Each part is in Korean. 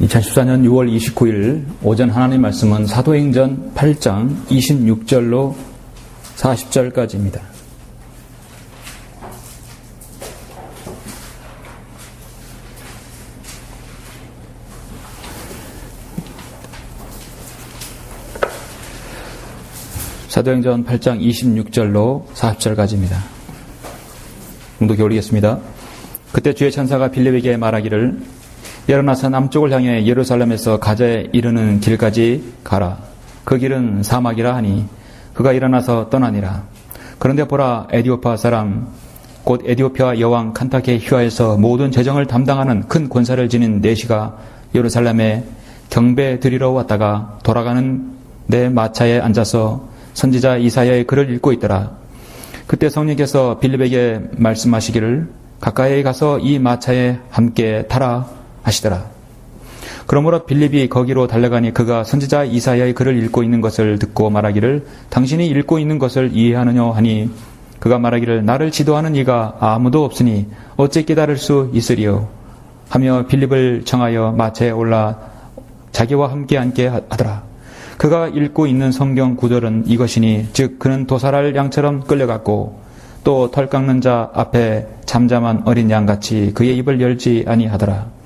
2014년 6월 29일 오전 하나님 말씀은 사도행전 8장 26절로 40절까지입니다. 사도행전 8장 26절로 40절까지입니다. 공독해 올리겠습니다. 그때 주의 천사가 빌립에게 말하기를 일어나서 남쪽을 향해 예루살렘에서 가자에 이르는 길까지 가라. 그 길은 사막이라 하니 그가 일어나서 떠나니라. 그런데 보라, 에디오파 사람 곧 에디오피아 여왕 칸타케 휘하에서 모든 재정을 담당하는 큰 권사를 지닌 내시가 예루살렘에 경배 드리러 왔다가 돌아가는 내 마차에 앉아서 선지자 이사야의 글을 읽고 있더라. 그때 성령께서 빌립에게 말씀하시기를 가까이 가서 이 마차에 함께 타라 하시더라. 그러므로 빌립이 거기로 달려가니 그가 선지자 이사야의 글을 읽고 있는 것을 듣고 말하기를 당신이 읽고 있는 것을 이해하느냐 하니 그가 말하기를 나를 지도하는 이가 아무도 없으니 어찌 깨달을 수 있으리요 하며 빌립을 청하여 마차에 올라 자기와 함께 앉게 하더라. 그가 읽고 있는 성경 구절은 이것이니 즉 그는 도살할 양처럼 끌려갔고 또 털 깎는 자 앞에 잠잠한 어린 양같이 그의 입을 열지 아니하더라.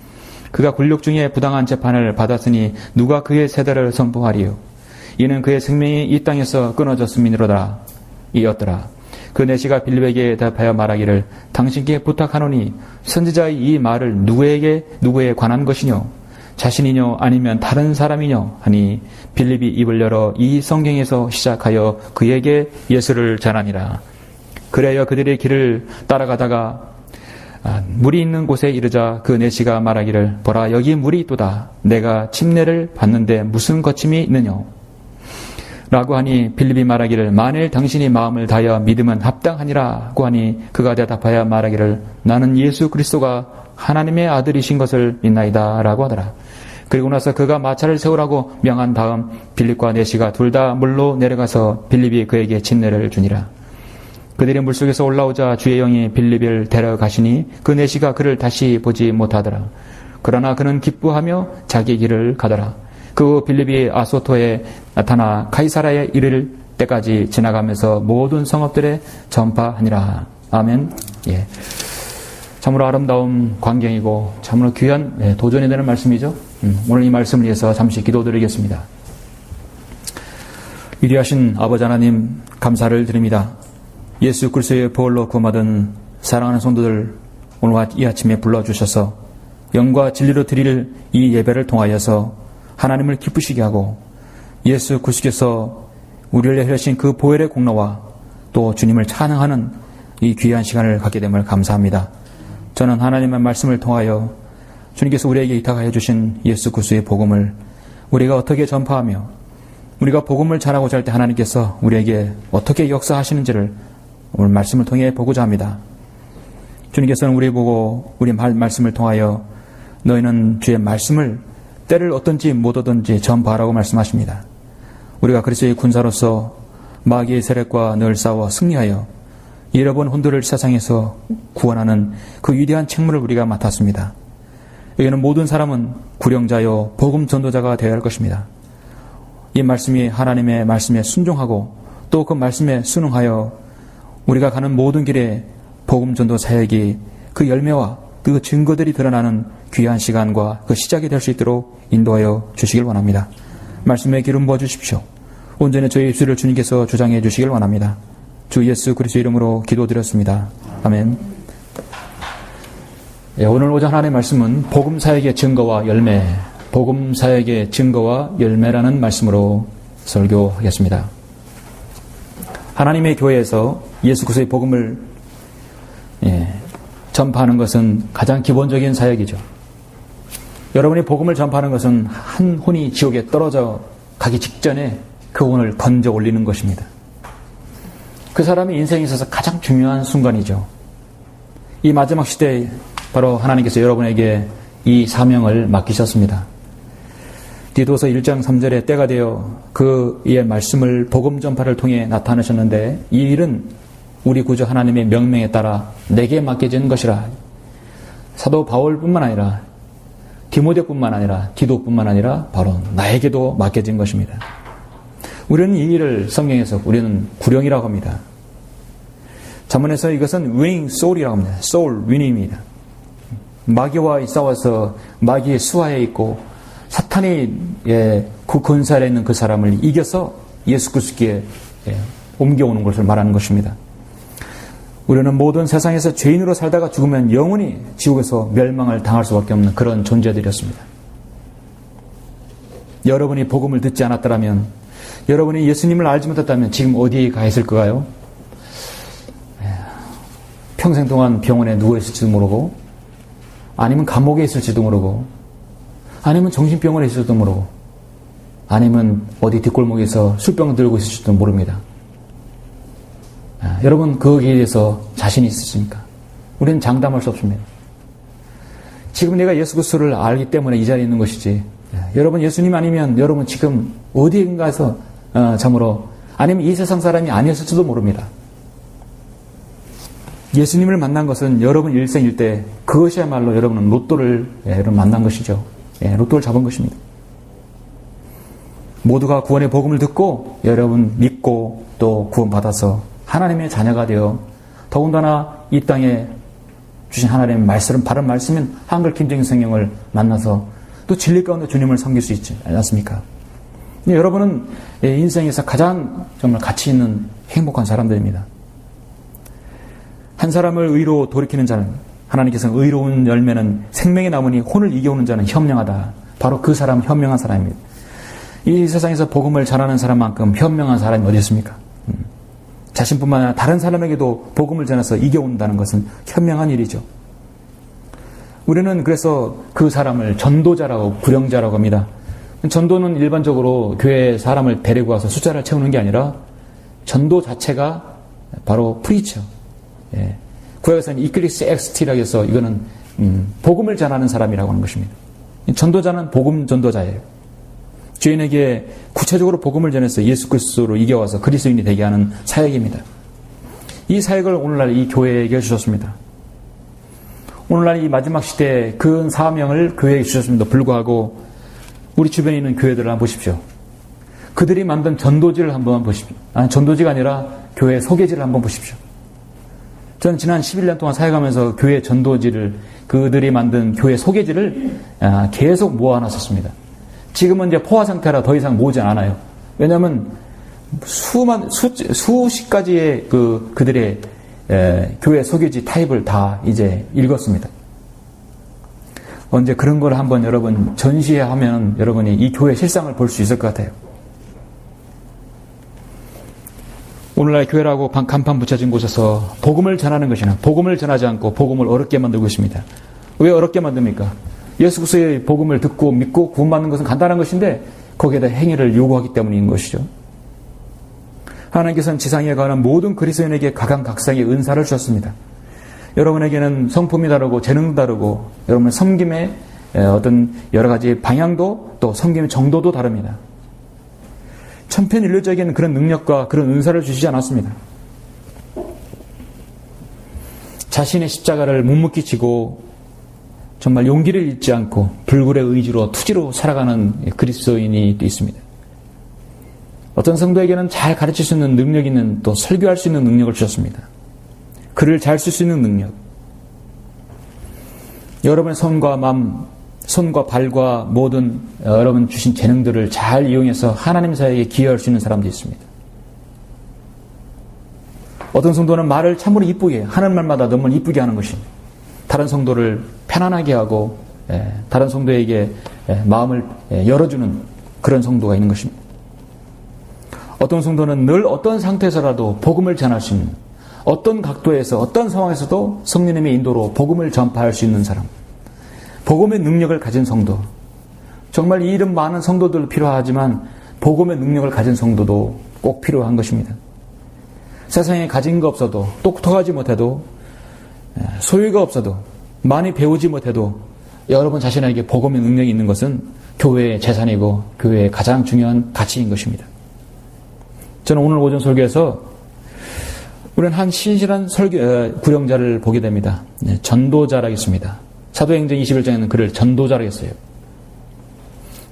그가 굴욕 중에 부당한 재판을 받았으니 누가 그의 세대를 선포하리요. 이는 그의 생명이 이 땅에서 끊어졌음이니로다. 이었더라. 그 내시가 빌립에게 대답하여 말하기를 당신께 부탁하노니 선지자의 이 말을 누구에 관한 것이뇨? 자신이뇨 아니면 다른 사람이뇨? 하니 빌립이 입을 열어 이 성경에서 시작하여 그에게 예수를 전하니라. 그래야 그들의 길을 따라가다가 물이 있는 곳에 이르자 그 내시가 말하기를 보라 여기 물이 있도다. 내가 침례를 받는데 무슨 거침이 있느냐? 라고 하니 빌립이 말하기를 만일 당신이 마음을 다하여 믿으면 합당하니라고 하니 그가 대답하여 말하기를 나는 예수 그리스도가 하나님의 아들이신 것을 믿나이다 라고 하더라. 그리고 나서 그가 마차를 세우라고 명한 다음 빌립과 내시가 둘 다 물로 내려가서 빌립이 그에게 침례를 주니라. 그들이 물속에서 올라오자 주의 영이 빌립을 데려가시니 그 내시가 그를 다시 보지 못하더라. 그러나 그는 기뻐하며 자기 길을 가더라. 그 빌립이 아소토에 나타나 가이사라에 이를 때까지 지나가면서 모든 성읍들에 전파하니라. 아멘. 예. 참으로 아름다운 광경이고 참으로 귀한 도전이 되는 말씀이죠. 오늘 이 말씀을 위해서 잠시 기도드리겠습니다. 위대하신 아버지 하나님 감사를 드립니다. 예수 그리스도의 보혈로 구원받은 사랑하는 성도들 오늘 이 아침에 불러주셔서 영과 진리로 드릴 이 예배를 통하여서 하나님을 기쁘시게 하고 예수 그리스도께서 우리를 위하신 그 보혈의 공로와 또 주님을 찬양하는 이 귀한 시간을 갖게 됨을 감사합니다. 저는 하나님의 말씀을 통하여 주님께서 우리에게 위탁하여 주신 예수 그리스도의 복음을 우리가 어떻게 전파하며 우리가 복음을 전하고자 할 때 하나님께서 우리에게 어떻게 역사하시는지를 오늘 말씀을 통해 보고자 합니다. 주님께서는 우리 보고 우리 말씀을 통하여 너희는 주의 말씀을 때를 얻든지 못 얻든지 전파하라고 말씀하십니다. 우리가 그리스도의 군사로서 마귀의 세력과 늘 싸워 승리하여 잃어본 혼들을 세상에서 구원하는 그 위대한 책무를 우리가 맡았습니다. 여기는 모든 사람은 구령자요 복음 전도자가 되어야 할 것입니다. 이 말씀이 하나님의 말씀에 순종하고 또 그 말씀에 순응하여 우리가 가는 모든 길에 복음 전도 사역이 그 열매와 그 증거들이 드러나는 귀한 시간과 그 시작이 될 수 있도록 인도하여 주시길 원합니다. 말씀에 기름 부어 주십시오. 온전히 저희 입술을 주님께서 주장해 주시길 원합니다. 주 예수 그리스도 이름으로 기도드렸습니다. 아멘. 오늘 오전 하나님의 말씀은 복음 사역의 증거와 열매, 복음 사역의 증거와 열매라는 말씀으로 설교하겠습니다. 하나님의 교회에서 예수 그리스도의 복음을 전파하는 것은 가장 기본적인 사역이죠. 여러분이 복음을 전파하는 것은 한 혼이 지옥에 떨어져 가기 직전에 그 혼을 건져 올리는 것입니다. 그 사람의 인생에 있어서 가장 중요한 순간이죠. 이 마지막 시대에 바로 하나님께서 여러분에게 이 사명을 맡기셨습니다. 디도서 1장 3절에 때가 되어 그의 말씀을 복음 전파를 통해 나타내셨는데 이 일은 우리 구주 하나님의 명령에 따라 내게 맡겨진 것이라. 사도 바울뿐만 아니라 디모데뿐만 아니라 디도뿐만 아니라 바로 나에게도 맡겨진 것입니다. 우리는 이 일을 성경에서 우리는 구령이라고 합니다. 잠언에서 이것은 winning soul이라고 합니다. soul winning입니다. 마귀와 싸워서 마귀의 수하에 있고 사탄이 그 권세 아래 있는 그 사람을 이겨서 예수 그리스도께 옮겨오는 것을 말하는 것입니다. 우리는 모든 세상에서 죄인으로 살다가 죽으면 영원히 지옥에서 멸망을 당할 수밖에 없는 그런 존재들이었습니다. 여러분이 복음을 듣지 않았더라면, 여러분이 예수님을 알지 못했다면 지금 어디에 가 있을까요? 평생 동안 병원에 누워 있을지도 모르고, 아니면 감옥에 있을지도 모르고, 아니면 정신병원에 있을지도 모르고, 아니면 어디 뒷골목에서 술병 들고 있을지도 모릅니다. 여러분 거기에 대해서 자신이 있으십니까? 우리는 장담할 수 없습니다. 지금 내가 예수 그리스도를 알기 때문에 이 자리에 있는 것이지, 여러분 예수님 아니면 여러분 지금 어디인가에서 참으로 아니면 이 세상 사람이 아니었을지도 모릅니다. 예수님을 만난 것은 여러분 일생일 때 그것이야말로 여러분은 로또를 여러분 만난 것이죠. 로또를 잡은 것입니다. 모두가 구원의 복음을 듣고 여러분 믿고 또 구원받아서 하나님의 자녀가 되어 더군다나 이 땅에 주신 하나님의 말씀, 바른 말씀인 한글 김정인 성경을 만나서 또 진리 가운데 주님을 섬길 수 있지 않습니까? 여러분은 인생에서 가장 정말 가치 있는 행복한 사람들입니다. 한 사람을 의로 돌이키는 자는, 하나님께서는 의로운 열매는 생명의 나무니 혼을 이겨오는 자는 현명하다. 바로 그 사람 현명한 사람입니다. 이 세상에서 복음을 전하는 사람만큼 현명한 사람이 어디 있습니까? 자신뿐만 아니라 다른 사람에게도 복음을 전해서 이겨온다는 것은 현명한 일이죠. 우리는 그래서 그 사람을 전도자라고, 구령자라고 합니다. 전도는 일반적으로 교회에 사람을 데리고 와서 숫자를 채우는 게 아니라 전도 자체가 바로 프리처. 구약에서는 이클리시엑스티라고 해서 이거는 복음을 전하는 사람이라고 하는 것입니다. 전도자는 복음 전도자예요. 죄인에게 구체적으로 복음을 전해서 예수 그리스도로 이겨와서 그리스도인이 되게 하는 사역입니다. 이 사역을 오늘날 이 교회에게 주셨습니다. 오늘날 이 마지막 시대에 그 사명을 교회에게 주셨음에도 불구하고 우리 주변에 있는 교회들을 한번 보십시오. 그들이 만든 전도지를 한번 보십시오. 아니, 전도지가 아니라 교회 소개지를 한번 보십시오. 저는 지난 11년 동안 사역하면서 교회 전도지를, 그들이 만든 교회 소개지를 계속 모아놨었습니다. 지금은 이제 포화 상태라 더 이상 모으지 않아요. 왜냐하면 수십 가지의 그들의 교회 소개지 타입을 다 이제 읽었습니다. 언제 그런 걸 한번 여러분 전시하면 여러분이 이 교회 실상을 볼 수 있을 것 같아요. 오늘날 교회라고 간판 붙여진 곳에서 복음을 전하는 것이나 복음을 전하지 않고 복음을 어렵게 만들고 있습니다. 왜 어렵게 만듭니까? 예수 그리스도의 복음을 듣고 믿고 구원받는 것은 간단한 것인데 거기에다 행위를 요구하기 때문인 것이죠. 하나님께서는 지상에 관한 모든 그리스도인에게 각양각색의 은사를 주셨습니다. 여러분에게는 성품이 다르고 재능도 다르고 여러분의 섬김의 어떤 여러 가지 방향도 또 섬김의 정도도 다릅니다. 천편일률적인 그런 능력과 그런 은사를 주시지 않았습니다. 자신의 십자가를 묵묵히 지고 정말 용기를 잃지 않고 불굴의 의지로 투지로 살아가는 그리스도인이 또 있습니다. 어떤 성도에게는 잘 가르칠 수 있는 능력 있는, 또 설교할 수 있는 능력을 주셨습니다. 글을 잘 쓸 수 있는 능력. 여러분의 손과 마음, 손과 발과 모든 여러분 주신 재능들을 잘 이용해서 하나님 사역에 기여할 수 있는 사람도 있습니다. 어떤 성도는 말을 참으로 이쁘게 해요. 하는 말마다 너무 이쁘게 하는 것입니다. 다른 성도를 편안하게 하고 다른 성도에게 마음을 열어주는 그런 성도가 있는 것입니다. 어떤 성도는 늘 어떤 상태에서라도 복음을 전할 수 있는, 어떤 각도에서 어떤 상황에서도 성령님의 인도로 복음을 전파할 수 있는 사람, 복음의 능력을 가진 성도. 정말 이 이름 많은 성도들 필요하지만 복음의 능력을 가진 성도도 꼭 필요한 것입니다. 세상에 가진 거 없어도, 똑똑하지 못해도, 소유가 없어도, 많이 배우지 못해도 여러분 자신에게 복음의 능력이 있는 것은 교회의 재산이고 교회의 가장 중요한 가치인 것입니다. 저는 오늘 오전 설교에서 우리는 한 신실한 구령자를 보게 됩니다. 전도자라겠습니다. 사도행전 21장에는 그를 전도자라고 했어요.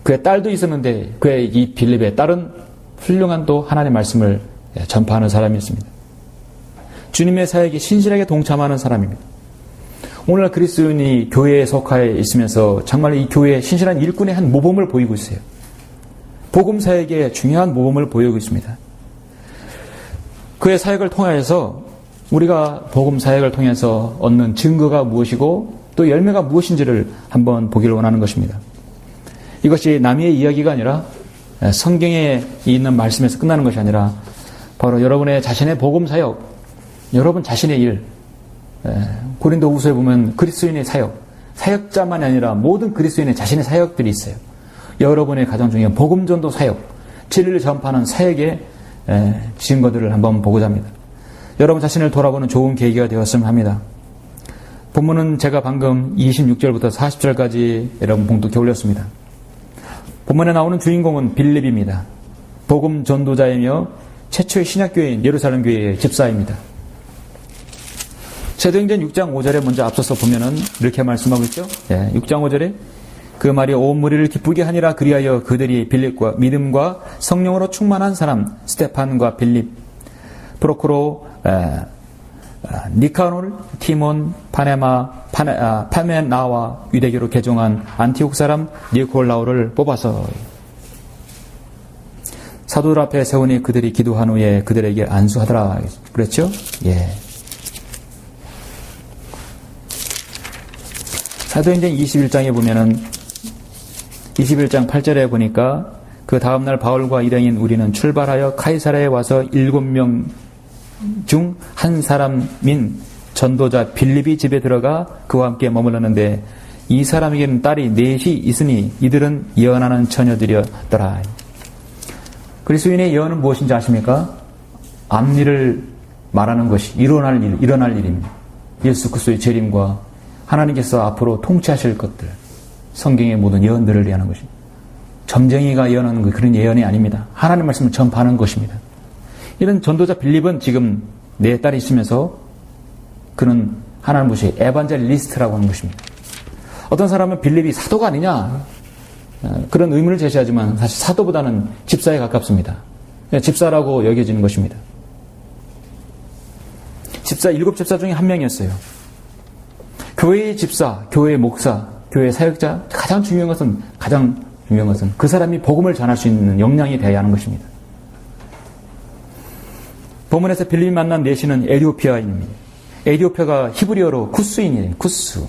그의 딸도 있었는데 그의 이 빌립의 딸은 훌륭한 또 하나님의 말씀을 전파하는 사람이었습니다. 주님의 사역에 신실하게 동참하는 사람입니다. 오늘날 그리스도인이 교회에 속하여 있으면서 정말 이 교회의 신실한 일꾼의 한 모범을 보이고 있어요. 복음 사역에 중요한 모범을 보이고 있습니다. 그의 사역을 통하여서 우리가 복음 사역을 통해서 얻는 증거가 무엇이고 또 열매가 무엇인지를 한번 보기를 원하는 것입니다. 이것이 남의 이야기가 아니라 성경에 있는 말씀에서 끝나는 것이 아니라 바로 여러분의 자신의 복음 사역, 여러분 자신의 일, 고린도후서에 보면 그리스도인의 사역, 사역자만이 아니라 모든 그리스도인의 자신의 사역들이 있어요. 여러분의 가정 중에 복음 전도 사역, 진리를 전파하는 사역의 증거들을 한번 보고자 합니다. 여러분 자신을 돌아보는 좋은 계기가 되었으면 합니다. 본문은 제가 방금 26절부터 40절까지 여러분 봉독해 올렸습니다. 본문에 나오는 주인공은 빌립입니다. 복음 전도자이며 최초의 신약교회인 예루살렘 교회의 집사입니다. 사도행전 6장 5절에 먼저 앞서서 보면은 이렇게 말씀하고 있죠. 6장 5절에 그 말이 온 무리를 기쁘게 하니라. 그리하여 그들이 빌립과 믿음과 성령으로 충만한 사람 스테판과 빌립, 프로코로, 니카노르, 티몬, 파메나와 유대교로 개종한 안티옥 사람 니콜라오를 뽑아서 사도들 앞에 세우니 그들이 기도한 후에 그들에게 안수하더라. 그랬죠? 예. 사도행전 21장에 보면은 21장 8절에 보니까 그 다음날 바울과 일행인 우리는 출발하여 카이사라에 와서 7명 중 한 사람인 전도자 빌립이 집에 들어가 그와 함께 머물렀는데 이 사람에게는 딸이 넷이 있으니 이들은 예언하는 처녀들이었더라. 그리스도인의 예언은 무엇인지 아십니까? 앞일을 말하는 것이 일어날 일입니다. 예수 그리스도의 재림과 하나님께서 앞으로 통치하실 것들, 성경의 모든 예언들을 예언하는 것입니다. 점쟁이가 예언하는 그런 예언이 아닙니다. 하나님의 말씀을 전파하는 것입니다. 이런 전도자 빌립은 지금 네 딸이 있으면서 그는 하나님 보시 에반젤리스트라고 하는 것입니다. 어떤 사람은 빌립이 사도가 아니냐 그런 의문을 제시하지만 사실 사도보다는 집사에 가깝습니다. 집사라고 여겨지는 것입니다. 집사 7집사 중에 한 명이었어요. 교회의 집사, 교회의 목사, 교회의 사역자 가장 중요한 것은 그 사람이 복음을 전할 수 있는 역량이 되어야 하는 것입니다. 본문에서 빌립이 만난 내시는 에디오피아인입니다. 에디오피아가 히브리어로 쿠스인이에요. 쿠스.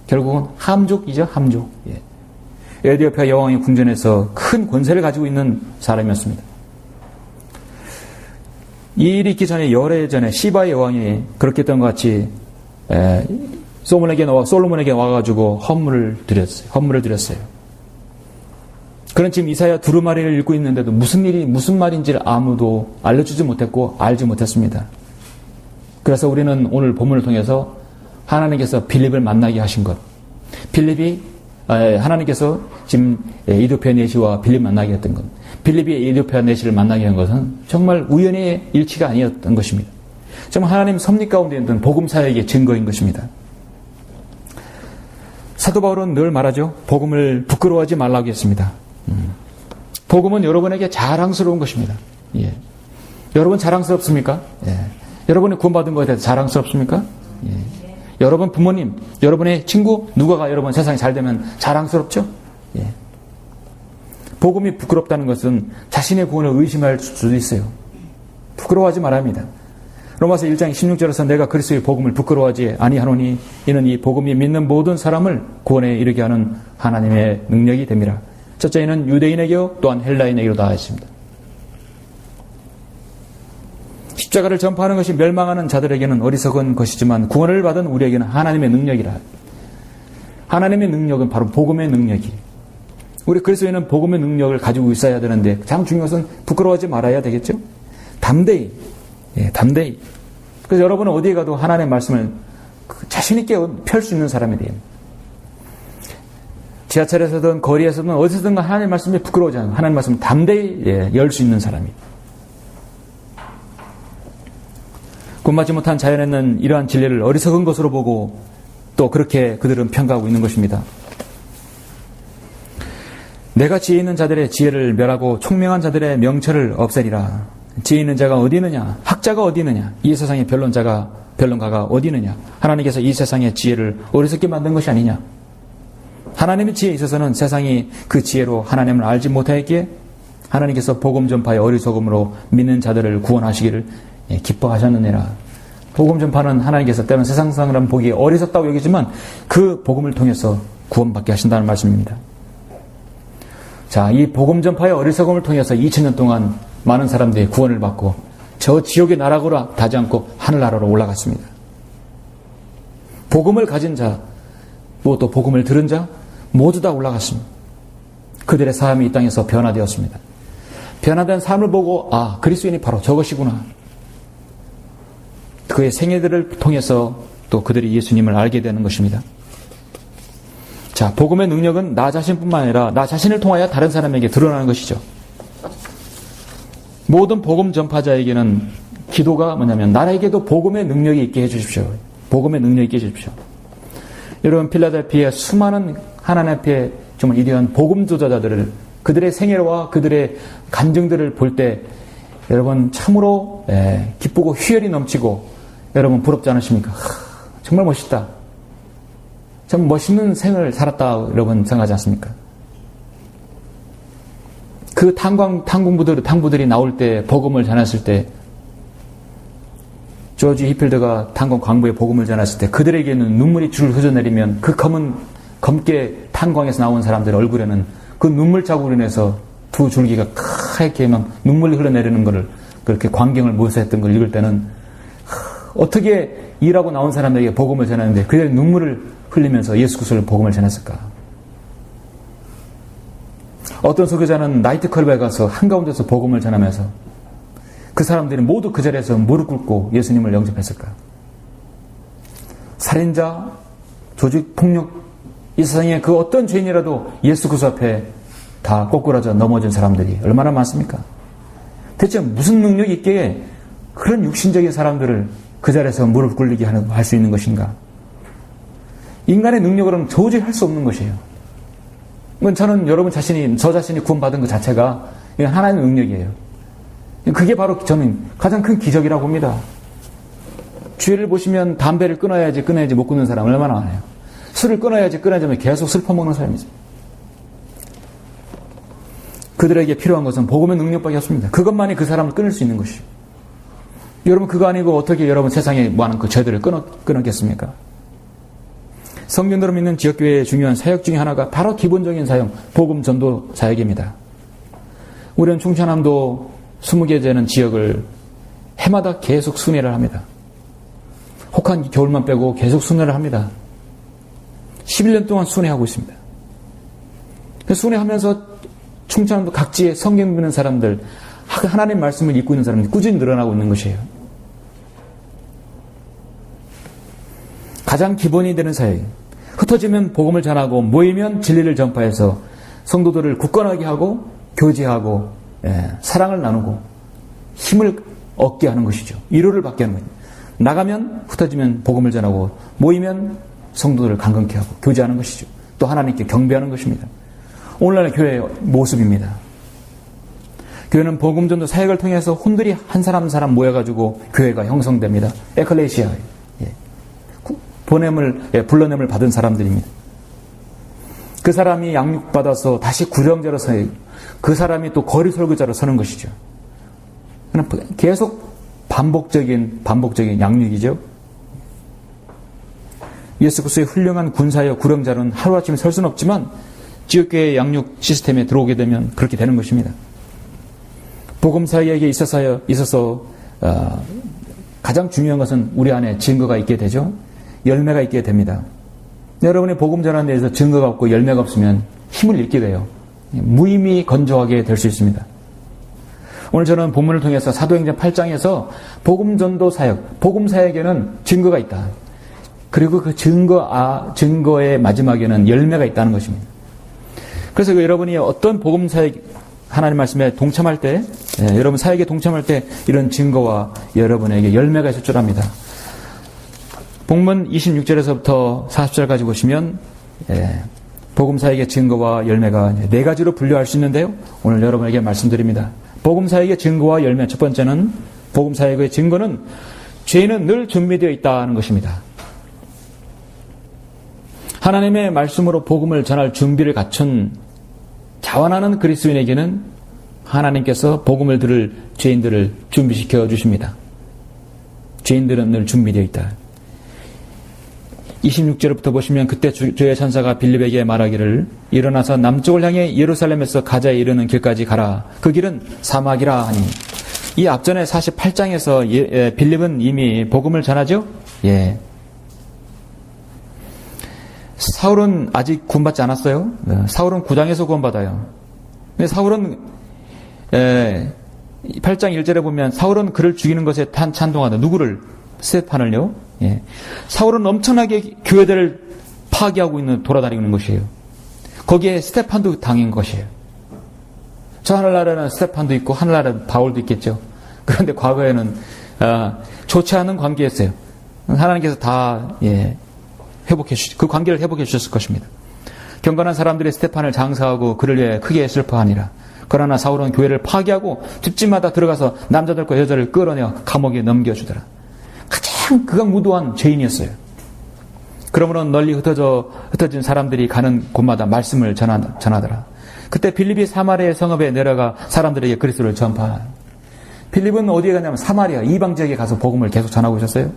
결국은 함족이죠. 함족. 예. 에디오피아 여왕의 궁전에서 큰 권세를 가지고 있는 사람이었습니다. 이 일이 있기 전에 열해 전에 시바의 여왕이 그렇게 했던 것 같이 솔로몬에게 와가지고 헌물을 드렸어요. 그런 지금 이사야 두루마리를 읽고 있는데도 무슨 말인지를 아무도 알려주지 못했고 알지 못했습니다. 그래서 우리는 오늘 본문을 통해서 하나님께서 빌립을 만나게 하신 것, 하나님께서 지금 에디오피아 내시와 빌립 만나게 했던 것, 빌립이 에디오피아 내시를 만나게 한 것은 정말 우연의 일치가 아니었던 것입니다. 정말 하나님 섭리 가운데 있는 복음 사역의 증거인 것입니다. 사도 바울은 늘 말하죠. 복음을 부끄러워하지 말라고 했습니다. 복음은 여러분에게 자랑스러운 것입니다. 예. 여러분 자랑스럽습니까? 예. 여러분이 구원받은 것에 대해서 자랑스럽습니까? 예. 여러분 부모님, 여러분의 친구, 누가가 여러분 세상이 잘 되면 자랑스럽죠? 예. 복음이 부끄럽다는 것은 자신의 구원을 의심할 수도 있어요. 부끄러워하지 말아야 합니다. 로마서 1장 16절에서 내가 그리스도의 복음을 부끄러워하지 아니하노니 이는 이 복음이 믿는 모든 사람을 구원에 이르게 하는 하나님의 능력이 됨이라. 첫째는 유대인에게요 또한 헬라인에게로 다 했습니다. 십자가를 전파하는 것이 멸망하는 자들에게는 어리석은 것이지만 구원을 받은 우리에게는 하나님의 능력이라. 하나님의 능력은 바로 복음의 능력이. 우리 그리스도인은 복음의 능력을 가지고 있어야 되는데 가장 중요한 것은 부끄러워하지 말아야 되겠죠. 담대히. 예, 담대히. 그래서 여러분은 어디에 가도 하나님의 말씀을 자신 있게 펼 수 있는 사람이 돼요. 지하철에서든 거리에서든 어디서든 하나님의 말씀이 부끄러워지 않아요. 하나님의 말씀을 담대히 열 수 있는 사람이. 구원받지 못한 자연에는 이러한 진리를 어리석은 것으로 보고 또 그렇게 그들은 평가하고 있는 것입니다. 내가 지혜 있는 자들의 지혜를 멸하고 총명한 자들의 명철을 없애리라. 지혜 있는 자가 어디 있느냐? 학자가 어디 있느냐? 이 세상의 변론가가 어디 있느냐? 하나님께서 이 세상의 지혜를 어리석게 만든 것이 아니냐? 하나님의 지혜에 있어서는 세상이 그 지혜로 하나님을 알지 못하였기에 하나님께서 복음 전파의 어리석음으로 믿는 자들을 구원하시기를 기뻐하셨느니라. 복음 전파는 하나님께서 때로는 세상 사람은 보기에 어리석다고 여기지만 그 복음을 통해서 구원받게 하신다는 말씀입니다. 자, 이 복음 전파의 어리석음을 통해서 2000년 동안 많은 사람들이 구원을 받고 저 지옥의 나락으로 가지 않고 하늘나라로 올라갔습니다. 복음을 가진 자, 또 복음을 들은 자 모두 다 올라갔습니다. 그들의 삶이 이 땅에서 변화되었습니다. 변화된 삶을 보고 그리스도인이 바로 저것이구나. 그의 생애들을 통해서 또 그들이 예수님을 알게 되는 것입니다. 자, 복음의 능력은 나 자신뿐만 아니라 나 자신을 통하여 다른 사람에게 드러나는 것이죠. 모든 복음 전파자에게는 기도가 뭐냐면 나에게도 복음의 능력이 있게 해주십시오. 복음의 능력이 있게 해주십시오. 여러분, 필라델피아의 수많은 하나님 앞에 정말 이러한 복음 조자자들을 그들의 생애와 그들의 간증들을 볼 때 여러분 참으로 기쁘고 희열이 넘치고 여러분 부럽지 않으십니까? 정말 멋있다. 참 멋있는 생을 살았다 여러분 생각하지 않습니까? 그 탕부들이 나올 때 복음을 전했을 때 조지 히필드가 탄광 광부에 복음을 전했을 때 그들에게는 눈물이 줄을 흘러내리면 그 검게 탄광에서 나온 사람들의 얼굴에는 그 눈물 자국으로 인해서 두 줄기가 하얗게 막 눈물이 흘러내리는 것을 그렇게 광경을 묘사했던 걸 읽을 때는 어떻게 일하고 나온 사람들에게 복음을 전하는데 그들의 눈물을 흘리면서 예수 그리스도의 복음을 전했을까? 어떤 설교자는 나이트클럽에 가서 한가운데서 복음을 전하면서 그 사람들이 모두 그 자리에서 무릎 꿇고 예수님을 영접했을까? 살인자, 조직폭력, 이 세상에 그 어떤 죄인이라도 예수 그리스도 앞에 다 꼬꾸라져 넘어진 사람들이 얼마나 많습니까? 대체 무슨 능력이 있기에 그런 육신적인 사람들을 그 자리에서 무릎 꿇리게 할 수 있는 것인가? 인간의 능력으로는 도저히 할 수 없는 것이에요. 저는 여러분 저 자신이 구원받은 것 자체가 하나님의 능력이에요. 그게 바로 저는 가장 큰 기적이라고 봅니다. 주의를 보시면 담배를 끊어야지 못 끊는 사람 얼마나 많아요. 술을 끊어야지 계속 술 퍼먹는 사람이죠. 그들에게 필요한 것은 복음의 능력밖에 없습니다. 그것만이 그 사람을 끊을 수 있는 것이죠. 여러분 그거 아니고 어떻게 여러분 세상에 많은 그 죄들을 끊었겠습니까? 성경대로 믿는 지역교회의 중요한 사역 중에 하나가 바로 기본적인 사역, 복음 전도 사역입니다. 우리는 충청남도 20개 되는 지역을 해마다 계속 순회를 합니다. 혹한 겨울만 빼고 계속 순회를 합니다. 11년 동안 순회하고 있습니다. 순회하면서 충청남도 각지에 성경 믿는 사람들, 하나님 말씀을 읽고 있는 사람들이 꾸준히 늘어나고 있는 것이에요. 가장 기본이 되는 사역, 흩어지면 복음을 전하고 모이면 진리를 전파해서 성도들을 굳건하게 하고 교제하고 사랑을 나누고 힘을 얻게 하는 것이죠. 위로를 받게 하는 거예요. 나가면 흩어지면 복음을 전하고 모이면 성도들을 강건케 하고 교제하는 것이죠. 또 하나님께 경배하는 것입니다. 오늘날의 교회의 모습입니다. 교회는 복음 전도 사역을 통해서 혼들이 한 사람 모여가지고 교회가 형성됩니다. 에클레시아, 불러냄을 받은 사람들입니다. 그 사람이 양육받아서 다시 구령자로 서요. 그 사람이 또 거리 설교자로 서는 것이죠. 계속 반복적인 양육이죠. 예수 그리스도의 훌륭한 군사여 구령자는 하루아침에 설 수는 없지만 지역교회의 양육 시스템에 들어오게 되면 그렇게 되는 것입니다. 복음 사역에 있어서 가장 중요한 것은 우리 안에 증거가 있게 되죠. 열매가 있게 됩니다. 여러분의 복음 전하는 데에서 증거가 없고 열매가 없으면 힘을 잃게 돼요. 무의미 건조하게 될 수 있습니다. 오늘 저는 본문을 통해서 사도행전 8장에서 복음 전도 사역, 복음 사역에는 증거가 있다. 그리고 그 증거의 마지막에는 열매가 있다는 것입니다. 그래서 여러분이 어떤 복음 사역, 하나님 말씀에 동참할 때, 여러분 사역에 동참할 때 이런 증거와 여러분에게 열매가 있을 줄 압니다. 본문 26절에서부터 40절까지 보시면 복음사역의 증거와 열매가 네 가지로 분류할 수 있는데요. 오늘 여러분에게 말씀드립니다. 복음사역의 증거와 열매, 첫 번째는 복음사역의 증거는 죄는 늘 준비되어 있다는 것입니다. 하나님의 말씀으로 복음을 전할 준비를 갖춘 자원하는 그리스도인에게는 하나님께서 복음을 들을 죄인들을 준비시켜 주십니다. 죄인들은 늘 준비되어 있다. 26절부터 보시면 그때 주의 천사가 빌립에게 말하기를 일어나서 남쪽을 향해 예루살렘에서 가자에 이르는 길까지 가라. 그 길은 사막이라 하니. 이 앞전에 48장에서 빌립은 이미 복음을 전하죠? 예. 사울은 아직 구원받지 않았어요. 사울은 9장에서 구원받아요. 근데 사울은 8장 1절에 보면 사울은 그를 죽이는 것에 찬동하다. 누구를? 스테판을요. 예. 사울은 엄청나게 교회들을 파괴하고 돌아다니고 있는 것이에요. 거기에 스테판도 당한 것이에요. 저 하늘나라는 스테판도 있고 하늘나라는 바울도 있겠죠. 그런데 과거에는 좋지 않은 관계였어요. 하나님께서 다 그 관계를 회복해 주셨을 것입니다. 경건한 사람들이 스테판을 장사하고 그를 위해 크게 슬퍼하니라. 그러나 사울은 교회를 파괴하고 집집마다 들어가서 남자들과 여자를 끌어내어 감옥에 넘겨주더라. 가장 극악무도한 죄인이었어요. 그러므로 널리 흩어진 사람들이 가는 곳마다 말씀을 전하더라. 그때 빌립이 사마리아 성읍에 내려가 사람들에게 그리스도를 전파. 빌립은 어디에 갔냐면 사마리아 이방 지역에 가서 복음을 계속 전하고 있었어요.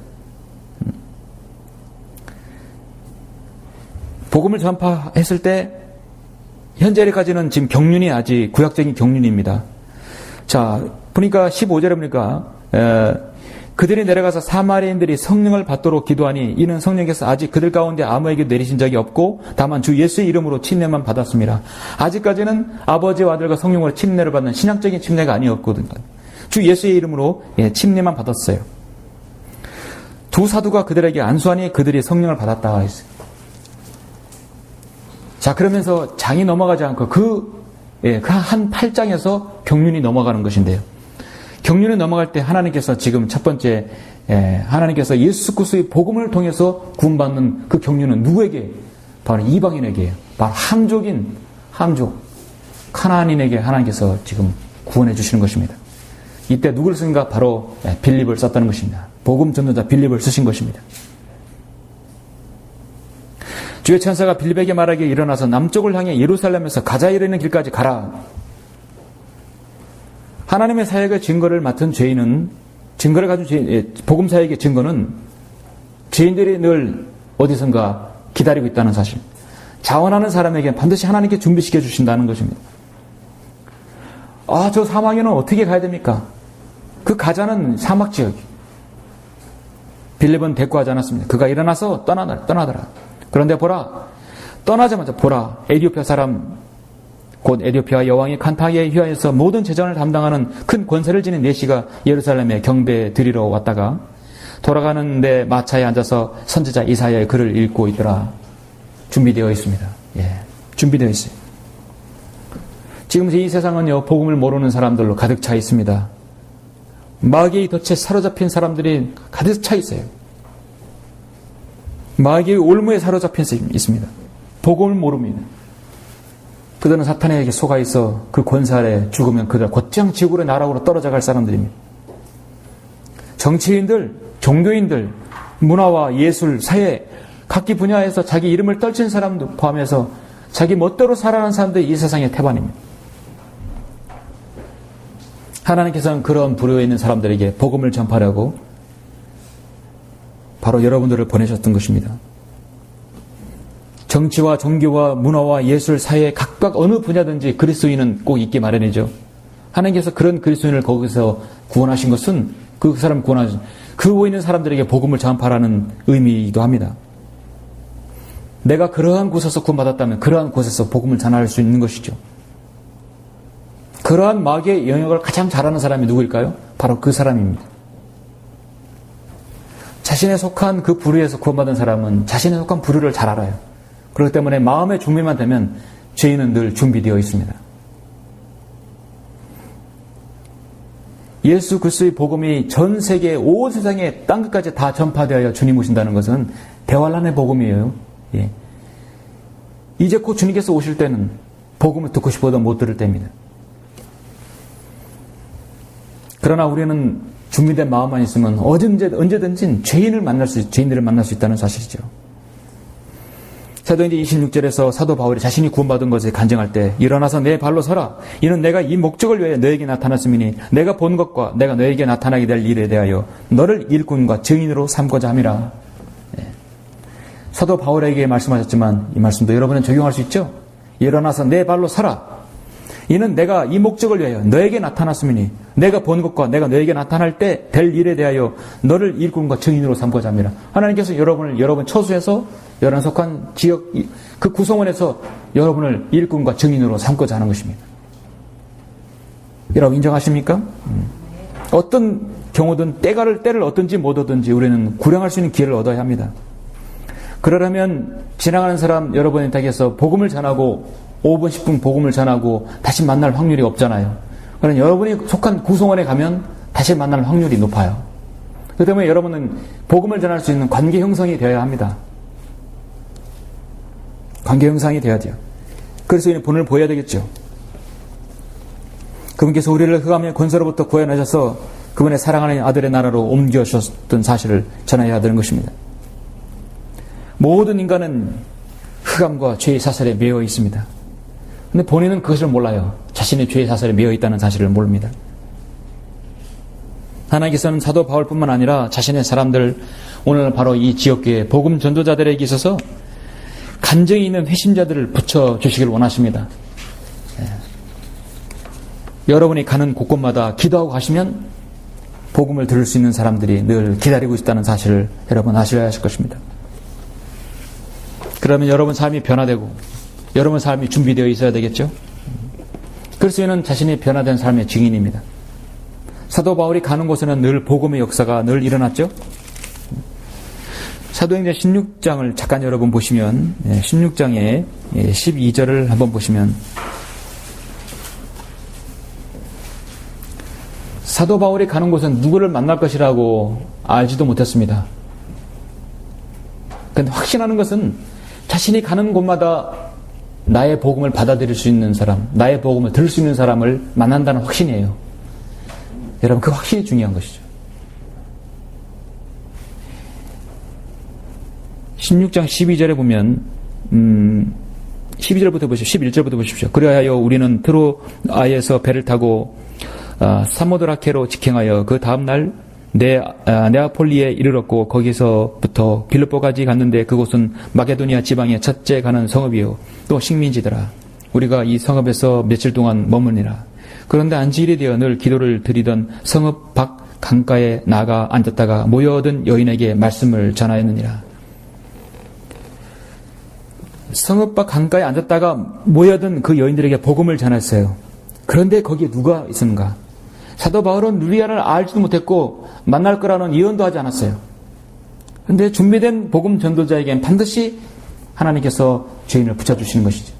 복음을 전파했을 때 현재까지는 지금 경륜이 아직 구약적인 경륜입니다. 자, 보니까 15절에 보니까 그들이 내려가서 사마리아인들이 성령을 받도록 기도하니 이는 성령께서 아직 그들 가운데 아무에게 내리신 적이 없고 다만 주 예수의 이름으로 침례만 받았습니다. 아직까지는 아버지와 아들과 성령으로 침례를 받는 신학적인 침례가 아니었거든요. 주 예수의 이름으로 침례만 받았어요. 두 사도가 그들에게 안수하니 그들이 성령을 받았다 했어요. 자, 그러면서 장이 넘어가지 않고 그 한 8장에서 경륜이 넘어가는 것인데요. 경륜이 넘어갈 때 하나님께서 지금 첫 번째 하나님께서 예수 그리스도의 복음을 통해서 구원받는 그 경륜은 누구에게? 바로 이방인에게요. 바로 함족 카나안인에게 하나님께서 지금 구원해 주시는 것입니다. 이때 누구를 쓴가? 바로 빌립을 썼다는 것입니다. 복음 전도자 빌립을 쓰신 것입니다. 주의 천사가 빌립에게 말하기에 일어나서 남쪽을 향해 예루살렘에서 가자에 이르는 길까지 가라. 하나님의 사역의 증거를 맡은 죄인은 증거를 가진 복음 사역의 증거는 죄인들이 늘 어디선가 기다리고 있다는 사실. 자원하는 사람에게 반드시 하나님께 준비시켜 주신다는 것입니다. 아, 저 사막에는 어떻게 가야 됩니까? 그 가자는 사막 지역. 빌립은 대꾸하지 않았습니다. 그가 일어나서 떠나더라. 그런데 떠나자마자 에디오피아 사람 곧 에디오피아 여왕이 칸타기에 휘하여서 모든 재정을 담당하는 큰 권세를 지닌 네시가 예루살렘에 경배 드리러 왔다가 돌아가는데 마차에 앉아서 선지자 이사야의 글을 읽고 있더라. 준비되어 있습니다. 준비되어 있어요. 지금 이 세상은요, 복음을 모르는 사람들로 가득 차 있습니다. 마귀의 덫에 사로잡힌 사람들이 가득 차 있어요. 마귀의 올무에 사로잡혀 있습니다. 복음을 모릅니다. 그들은 사탄에게 속아 있어 그 권세 아래 죽으면 그들 곧장 지구의 나락으로 떨어져 갈 사람들입니다. 정치인들, 종교인들, 문화와 예술, 사회 각기 분야에서 자기 이름을 떨친 사람도 포함해서 자기 멋대로 살아가는 사람들이 이 세상의 태반입니다. 하나님께서는 그런 부류에 있는 사람들에게 복음을 전파하려고 바로 여러분들을 보내셨던 것입니다. 정치와 종교와 문화와 예술, 사회 각각 어느 분야든지 그리스도인은 꼭 있기 마련이죠. 하나님께서 그런 그리스도인을 거기서 구원하신 것은 그 사람 구원하신 그 모이는 사람들에게 복음을 전파하라는 의미이기도 합니다. 내가 그러한 곳에서 구원받았다면 그러한 곳에서 복음을 전할 수 있는 것이죠. 그러한 마귀의 영역을 가장 잘하는 사람이 누구일까요? 바로 그 사람입니다. 자신에 속한 그 부류에서 구원받은 사람은 자신에 속한 부류를 잘 알아요. 그렇기 때문에 마음의 준비만 되면 죄인은 늘 준비되어 있습니다. 예수 그리스도의 복음이 전 세계 온 세상에 땅끝까지 다 전파되어야 주님 오신다는 것은 대환란의 복음이에요. 예. 이제 곧 주님께서 오실 때는 복음을 듣고 싶어도 못 들을 때입니다. 그러나 우리는 준비된 마음만 있으면 언제든지 죄인들을 만날 수 있다는 사실이죠. 사도행전 26절에서 사도 바울이 자신이 구원받은 것을 간증할 때 일어나서 내 발로 서라. 이는 내가 이 목적을 위하여 너에게 나타났음이니 내가 본 것과 내가 너에게 나타나게 될 일에 대하여 너를 일꾼과 증인으로 삼고자 함이라. 네. 사도 바울에게 말씀하셨지만 이 말씀도 여러분은 적용할 수 있죠. 일어나서 내 발로 서라. 이는 내가 이 목적을 위하여 너에게 나타났음이니 내가 본 것과 내가 너에게 나타날 때 될 일에 대하여 너를 일꾼과 증인으로 삼고자 합니다. 하나님께서 여러분 처수에서 여러분 속한 지역 그 구성원에서 여러분을 일꾼과 증인으로 삼고자 하는 것입니다. 여러분 인정하십니까? 어떤 경우든 때를 얻든지 못 얻든지 우리는 구량할 수 있는 기회를 얻어야 합니다. 그러려면 지나가는 사람 여러분의 댁에서 복음을 전하고 5분 10분 복음을 전하고 다시 만날 확률이 없잖아요. 그러나 여러분이 속한 구성원에 가면 다시 만날 확률이 높아요. 그 때문에 여러분은 복음을 전할 수 있는 관계 형성이 되어야 합니다. 관계 형성이 되어야 돼요. 그래서 이는 본을 보여야 되겠죠. 그분께서 우리를 흑암의 권세로부터 구해내셔서 그분의 사랑하는 아들의 나라로 옮겨주셨던 사실을 전해야 되는 것입니다. 모든 인간은 흑암과 죄의 사슬에 매여 있습니다. 근데 본인은 그것을 몰라요. 자신의 죄의 사슬에 매여 있다는 사실을 모릅니다. 하나님께서는 사도 바울뿐만 아니라 자신의 사람들, 오늘 바로 이 지역교회 복음 전도자들에게 있어서 간증이 있는 회심자들을 붙여주시길 원하십니다. 여러분이 가는 곳곳마다 기도하고 가시면 복음을 들을 수 있는 사람들이 늘 기다리고 있다는 사실을 여러분 아셔야 하실 것입니다. 그러면 여러분 삶이 변화되고 여러분 삶이 준비되어 있어야 되겠죠? 그리스도인은 자신이 변화된 삶의 증인입니다. 사도 바울이 가는 곳에는 늘 복음의 역사가 늘 일어났죠? 사도행전 16장을 잠깐 여러분 보시면 16장의 12절을 한번 보시면 사도 바울이 가는 곳은 누구를 만날 것이라고 알지도 못했습니다. 그런데 확신하는 것은 자신이 가는 곳마다 나의 복음을 받아들일 수 있는 사람, 나의 복음을 들을 수 있는 사람을 만난다는 확신이에요. 여러분 그 확신이 중요한 것이죠. 16장 12절에 보면 12절부터 보십시오. 11절부터 보십시오. 그리하여 우리는 트로아에서 배를 타고 사모드라케로 직행하여 그 다음날 네아폴리에 이르렀고 거기서부터 빌립보까지 갔는데 그곳은 마게도니아 지방의 첫째 가는 성읍이요 또 식민지더라. 우리가 이 성읍에서 며칠 동안 머무니라. 그런데 안지일이 되어 늘 기도를 드리던 성읍 밖 강가에 나가 앉았다가 모여든 여인에게 말씀을 전하였느니라. 성읍 밖 강가에 앉았다가 모여든 그 여인들에게 복음을 전했어요. 그런데 거기에 누가 있었는가? 사도 바울은 루디아를 알지도 못했고 만날 거라는 예언도 하지 않았어요. 그런데 준비된 복음 전도자에겐 반드시 하나님께서 죄인을 붙여주시는 것이죠.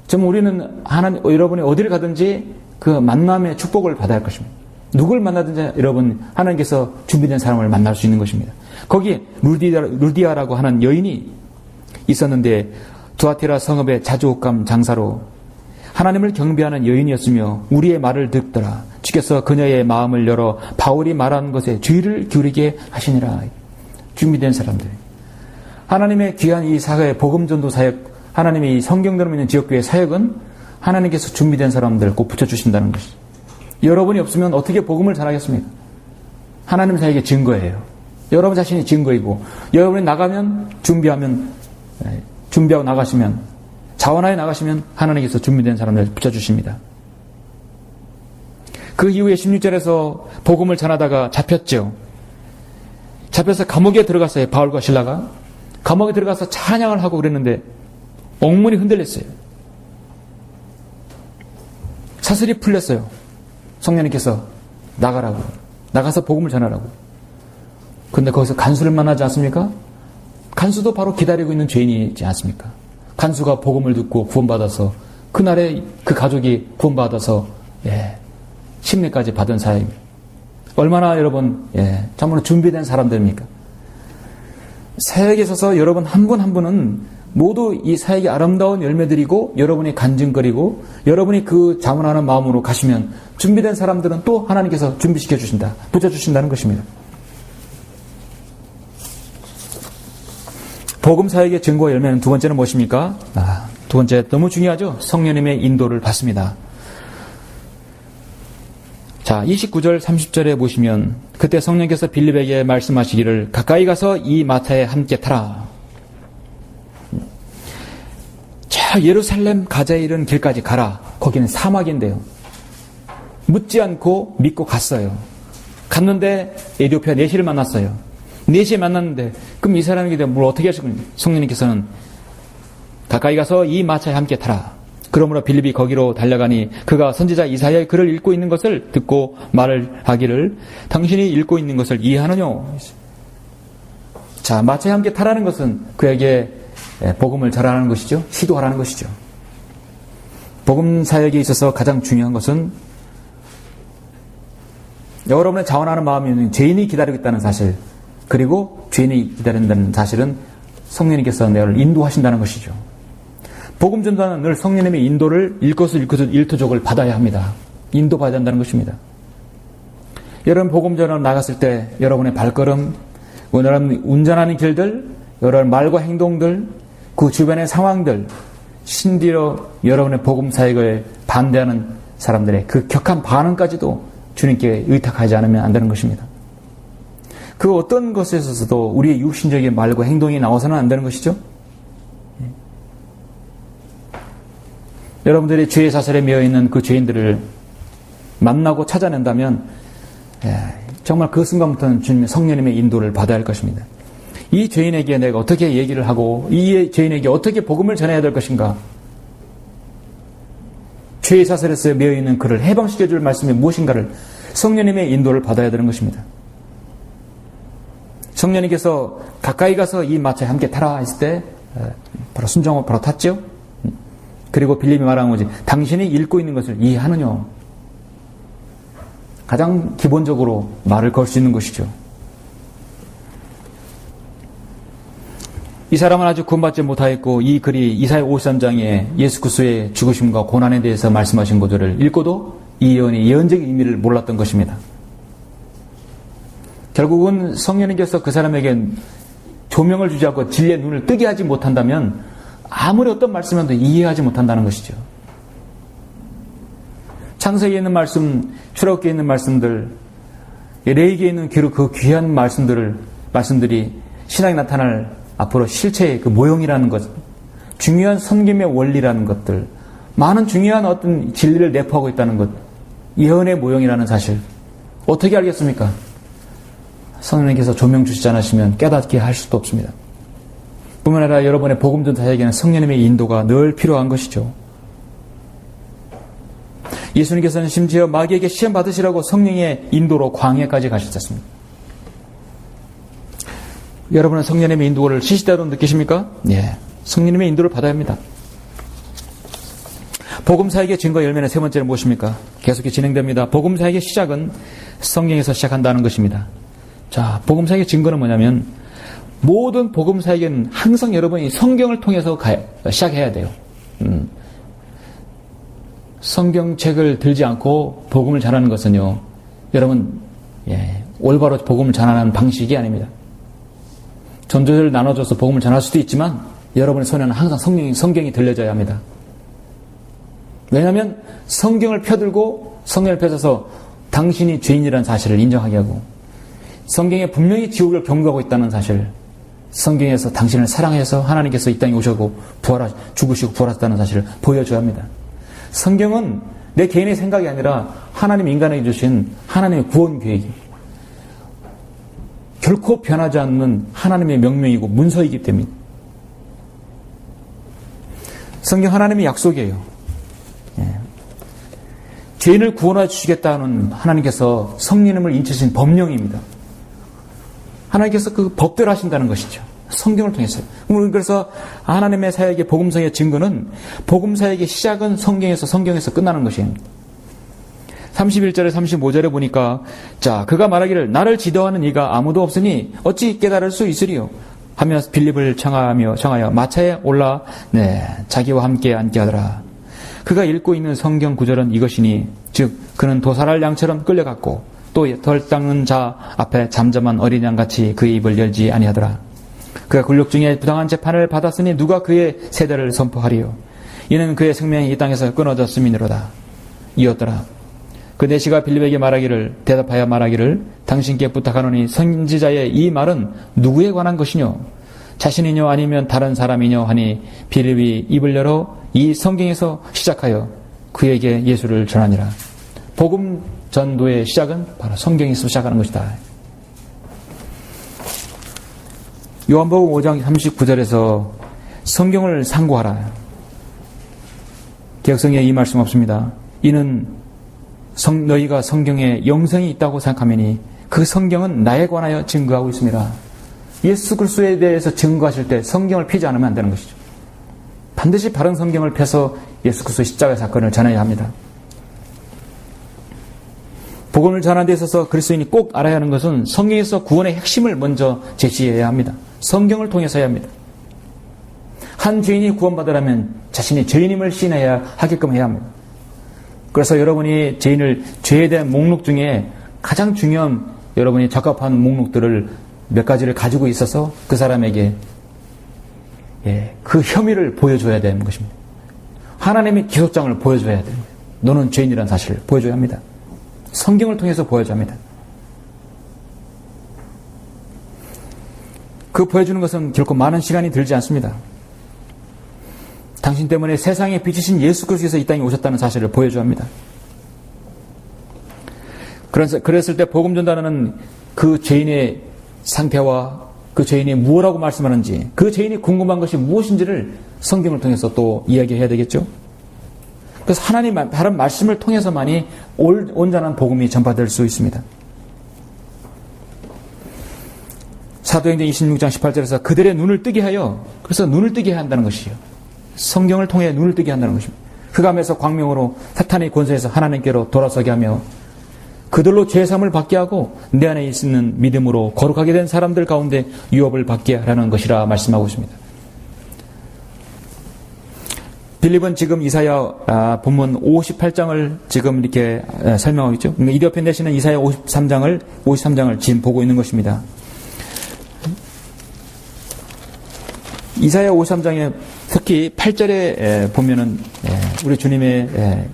정말 우리는 여러분이 어디를 가든지 그 만남의 축복을 받아야 할 것입니다. 누굴 만나든지 여러분 하나님께서 준비된 사람을 만날 수 있는 것입니다. 거기에 루디아라고 하는 여인이 있었는데 두아티라 성읍의 자주옥감 장사로 하나님을 경배하는 여인이었으며 우리의 말을 듣더라. 주께서 그녀의 마음을 열어 바울이 말하는 것에 주의를 기울이게 하시니라. 준비된 사람들. 하나님의 귀한 이 사회 복음전도 사역, 하나님의 이 성경대로 있는 지역교회 사역은 하나님께서 준비된 사람들 꼭 붙여주신다는 것이죠. 여러분이 없으면 어떻게 복음을 전하겠습니까? 하나님 사역의 증거예요. 여러분 자신이 증거이고 여러분이 나가면 준비하고 나가시면 자원하여 나가시면 하나님께서 준비된 사람들 붙여주십니다. 그 이후에 16절에서 복음을 전하다가 잡혔죠. 잡혀서 감옥에 들어갔어요. 바울과 실라가. 감옥에 들어가서 찬양을 하고 그랬는데 옥문이 흔들렸어요. 사슬이 풀렸어요. 성령님께서 나가라고. 나가서 복음을 전하라고. 그런데 거기서 간수를 만나지 않습니까? 간수도 바로 기다리고 있는 죄인이지 않습니까? 간수가 복음을 듣고 구원받아서 그날에 그 가족이 구원받아서 침례까지 받은 사역입니다. 얼마나 여러분 참으로 준비된 사람들입니까? 사역에 있어서 여러분 한 분 한 분은 모두 이 사역의 아름다운 열매들이고 여러분이 간증거리고 여러분이 그 자문하는 마음으로 가시면 준비된 사람들은 또 하나님께서 준비시켜 주신다. 붙여주신다는 것입니다. 복음 사역의 증거 열매는 두 번째는 무엇입니까? 두 번째 너무 중요하죠. 성령님의 인도를 받습니다. 자, 29절 30절에 보시면 그때 성령께서 빌립에게 말씀하시기를 가까이 가서 이 마차에 함께 타라. 저 예루살렘 가자에 이른 길까지 가라. 거기는 사막인데요. 묻지 않고 믿고 갔어요. 갔는데 에티오피아 내시를 만났어요. 내시에 만났는데 그럼 이 사람에게 뭘 어떻게 하시군요. 성령님께서는 가까이 가서 이 마차에 함께 타라. 그러므로 빌립이 거기로 달려가니 그가 선지자 이사야의 글을 읽고 있는 것을 듣고 말을 하기를 당신이 읽고 있는 것을 이해하느냐. 자, 마차에 함께 타라는 것은 그에게 복음을 전하라는 것이죠. 시도하라는 것이죠. 복음 사역에 있어서 가장 중요한 것은 여러분의 자원하는 마음이 죄인이 기다리고 있다는 사실, 그리고 죄인이 기다린다는 사실은 성령님께서 너를 인도하신다는 것이죠. 복음 전도는 늘 성령님의 인도를 일거수일투족을 받아야 합니다. 인도받아야 한다는 것입니다. 여러분 복음 전하러 나갔을 때 여러분의 발걸음, 여러분 운전하는 길들, 여러분 말과 행동들, 그 주변의 상황들, 심지어 여러분의 복음 사역을 반대하는 사람들의 그 격한 반응까지도 주님께 의탁하지 않으면 안 되는 것입니다. 그 어떤 것에 있어서도 우리의 육신적인 말과 행동이 나와서는 안 되는 것이죠. 여러분들이 죄의 사슬에 매여있는 그 죄인들을 만나고 찾아낸다면 정말 그 순간부터는 주님의 성령님의 인도를 받아야 할 것입니다. 이 죄인에게 내가 어떻게 얘기를 하고 이 죄인에게 어떻게 복음을 전해야 될 것인가. 죄의 사슬에서 매여있는 그를 해방시켜줄 말씀이 무엇인가를 성령님의 인도를 받아야 되는 것입니다. 성령님께서 가까이 가서 이 마차에 함께 타라 했을 때 바로 순종을 바로 탔죠. 그리고 빌립이 말하는 거지. 당신이 읽고 있는 것을 이해하느냐. 가장 기본적으로 말을 걸 수 있는 것이죠. 이 사람은 아직 구원받지 못하였고 이 글이 이사야 53장에 예수 그리스도의 죽으심과 고난에 대해서 말씀하신 것들을 읽고도 이 예언의 예언적인 의미를 몰랐던 것입니다. 결국은 성령님께서 그 사람에게 조명을 주지 않고 진리의 눈을 뜨게 하지 못한다면 아무리 어떤 말씀을 해도 이해하지 못한다는 것이죠. 창세기에 있는 말씀, 출애굽기에 있는 말씀들, 레위기에 있는 그 귀한 말씀들이 신앙에 나타날 앞으로 실체의 그 모형이라는 것, 중요한 섬김의 원리라는 것들, 많은 중요한 어떤 진리를 내포하고 있다는 것, 예언의 모형이라는 사실, 어떻게 알겠습니까? 성령님께서 조명 주시지 않으시면 깨닫게 할 수도 없습니다. 뿐만 아니라 여러분의 복음 전도 사역에는 성령님의 인도가 늘 필요한 것이죠. 예수님께서는 심지어 마귀에게 시험 받으시라고 성령의 인도로 광야까지 가셨습니다. 여러분은 성령님의 인도를 시시때로 느끼십니까? 예, 성령님의 인도를 받아야 합니다. 복음 사역의 증거 열매는 세 번째는 무엇입니까? 계속해 진행됩니다. 복음 사역의 시작은 성경에서 시작한다는 것입니다. 자, 복음 사역의 증거는 뭐냐면 모든 복음 사역은 항상 여러분이 성경을 통해서 시작해야 돼요. 성경책을 들지 않고 복음을 전하는 것은요, 여러분 올바로 복음을 전하는 방식이 아닙니다. 전도를 나눠줘서 복음을 전할 수도 있지만 여러분의 손에는 항상 성경이 들려져야 합니다. 왜냐하면 성경을 펴들고 성경을 펴서 당신이 죄인이라는 사실을 인정하게 하고 성경에 분명히 지옥을 경고하고 있다는 사실, 성경에서 당신을 사랑해서 하나님께서 이 땅에 오셨고 죽으시고 부활하셨다는 사실을 보여줘야 합니다. 성경은 내 개인의 생각이 아니라 하나님 인간에게 주신 하나님의 구원 계획이 결코 변하지 않는 하나님의 명령이고 문서이기 때문에 성경 하나님의 약속이에요. 죄인을 구원해 주시겠다는 하나님께서 성령님을 인치신 법령입니다. 하나님께서 그 법대로 하신다는 것이죠. 성경을 통해서. 그래서 하나님의 사역의 복음서의 증거는 복음 사역의 시작은 성경에서 끝나는 것입니다. 31절에 35절에 보니까 자 그가 말하기를 나를 지도하는 이가 아무도 없으니 어찌 깨달을 수 있으리요 하며 빌립을 청하여 마차에 올라 자기와 함께 앉게 하더라. 그가 읽고 있는 성경 구절은 이것이니 즉 그는 도살할 양처럼 끌려갔고 또 덜 닦는 자 앞에 잠잠한 어린 양같이 그의 입을 열지 아니하더라. 그가 굴욕 중에 부당한 재판을 받았으니 누가 그의 세대를 선포하리요. 이는 그의 생명이 이 땅에서 끊어졌음이니로다. 이었더라. 그 내시가 빌립에게 대답하여 말하기를 당신께 부탁하노니 선지자의 이 말은 누구에 관한 것이뇨? 자신이뇨 아니면 다른 사람이뇨 하니 빌립이 입을 열어 이 성경에서 시작하여 그에게 예수를 전하니라. 복음 전도의 시작은 바로 성경에서 시작하는 것이다. 요한복음 5장 39절에서 성경을 상고하라. 개역성경에 이 말씀 없습니다. 이는 너희가 성경에 영성이 있다고 생각하면이 그 성경은 나에 관하여 증거하고 있습니다. 예수 그리스도에 대해서 증거하실 때 성경을 피지 않으면 안 되는 것이죠. 반드시 바른 성경을 펴서 예수 그리스도 십자가 사건을 전해야 합니다. 복음을 전하는 데 있어서 그리스도인이 꼭 알아야 하는 것은 성경에서 구원의 핵심을 먼저 제시해야 합니다. 성경을 통해서 해야 합니다. 한 죄인이 구원받으려면 자신이 죄인임을 시인해야 하게끔 해야 합니다. 그래서 여러분이 죄에 대한 목록 중에 가장 중요한 여러분이 적합한 목록들을 몇 가지를 가지고 있어서 그 사람에게 그 혐의를 보여줘야 되는 것입니다. 하나님의 기록장을 보여줘야 됩니다. 너는 죄인이라는 사실을 보여줘야 합니다. 성경을 통해서 보여줘야 합니다. 그 보여주는 것은 결코 많은 시간이 들지 않습니다. 당신 때문에 세상에 비치신 예수 그리스도께서 이 땅에 오셨다는 사실을 보여줘야 합니다. 그랬을 때 복음 전달하는 그 죄인의 상태와 그 죄인이 무엇라고 말씀하는지, 그 죄인이 궁금한 것이 무엇인지를 성경을 통해서 또 이야기해야 되겠죠. 그래서 하나님 다른 말씀을 통해서만이 온전한 복음이 전파될 수 있습니다. 사도행전 26장 18절에서 그들의 눈을 뜨게 하여, 그래서 눈을 뜨게 한다는 것이요. 성경을 통해 눈을 뜨게 한다는 것입니다. 흑암에서 광명으로 사탄의 권세에서 하나님께로 돌아서게 하며 그들로 죄사함을 받게 하고 내 안에 있는 믿음으로 거룩하게 된 사람들 가운데 유업을 받게 하라는 것이라 말씀하고 있습니다. 빌립은 지금 이사야 본문 58장을 지금 이렇게 설명하고 있죠. 이 옆에 내시는 이사야 53장을 지금 보고 있는 것입니다. 이사야 53장에 특히 8절에 보면은 우리 주님의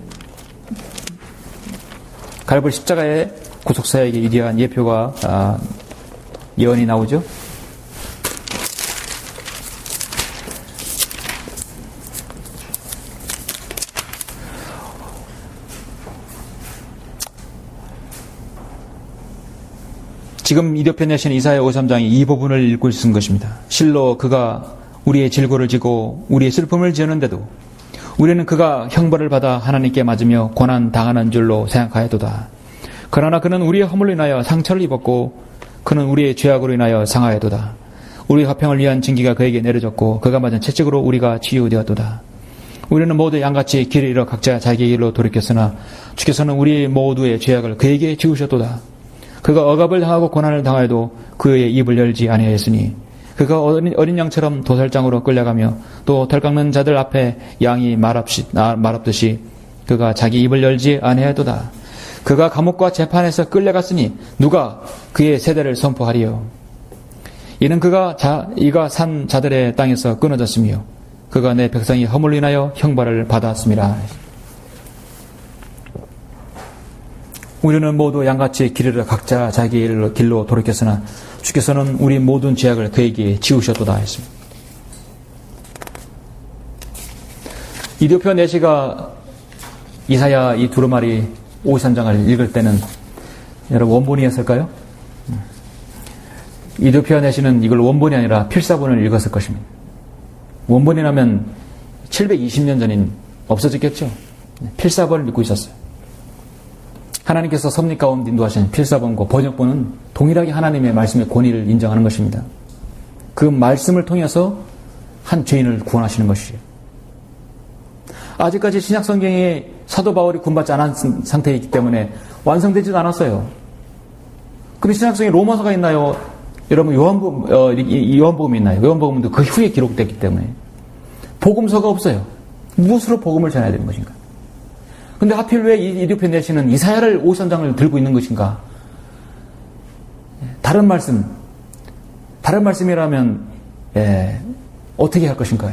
갈보리 십자가의 구속사에게 이르한 예표가 예언이 나오죠. 지금 이 옆에 내신 이사야 53장이 이 부분을 읽고 있는 것입니다. 실로 그가 우리의 질고를 지고 우리의 슬픔을 지었는데도 우리는 그가 형벌을 받아 하나님께 맞으며 고난 당하는 줄로 생각하여도다. 그러나 그는 우리의 허물로 인하여 상처를 입었고 그는 우리의 죄악으로 인하여 상하여도다. 우리 화평을 위한 징계가 그에게 내려졌고 그가 맞은 채찍으로 우리가 치유되었도다. 우리는 모두 양같이 길을 잃어 각자 자기 길로 돌이켰으나 주께서는 우리 모두의 죄악을 그에게 지우셨도다. 그가 억압을 당하고 고난을 당하여도 그의 입을 열지 아니하였으니 그가 어린 양처럼 도살장으로 끌려가며 또 덜 깎는 자들 앞에 양이 말없듯이 그가 자기 입을 열지 아니하였도다. 그가 감옥과 재판에서 끌려갔으니 누가 그의 세대를 선포하리요. 이는 이가 산 자들의 땅에서 끊어졌으며 그가 내 백성이 허물로 인하여 형벌을 받았습니다. 우리는 모두 양같이 길을 각자 자기 길로 돌이켰으나 주께서는 우리 모든 죄악을 그에게 지우셨도다 했습니다. 이디오피아 내시가 이사야 이 두루마리 53장을 읽을 때는 여러분 원본이었을까요? 이디오피아 내시는 이걸 원본이 아니라 필사본을 읽었을 것입니다. 원본이라면 720년 전인 없어졌겠죠. 필사본을 읽고 있었어요. 하나님께서 섭리 가운데 인도하신 필사본과 번역본은 동일하게 하나님의 말씀의 권위를 인정하는 것입니다. 그 말씀을 통해서 한 죄인을 구원하시는 것이에요. 아직까지 신약성경의 사도 바울이 구원받지 않은 상태이기 때문에 완성되지도 않았어요. 그럼 신약성에 로마서가 있나요? 여러분 요한복음이 있나요? 요한복음도 그 후에 기록됐기 때문에 복음서가 없어요. 무엇으로 복음을 전해야 되는 것인가? 근데 하필 왜 이디오피아 내시는 이사야를 53장을 들고 있는 것인가? 다른 말씀이라면 어떻게 할 것인가?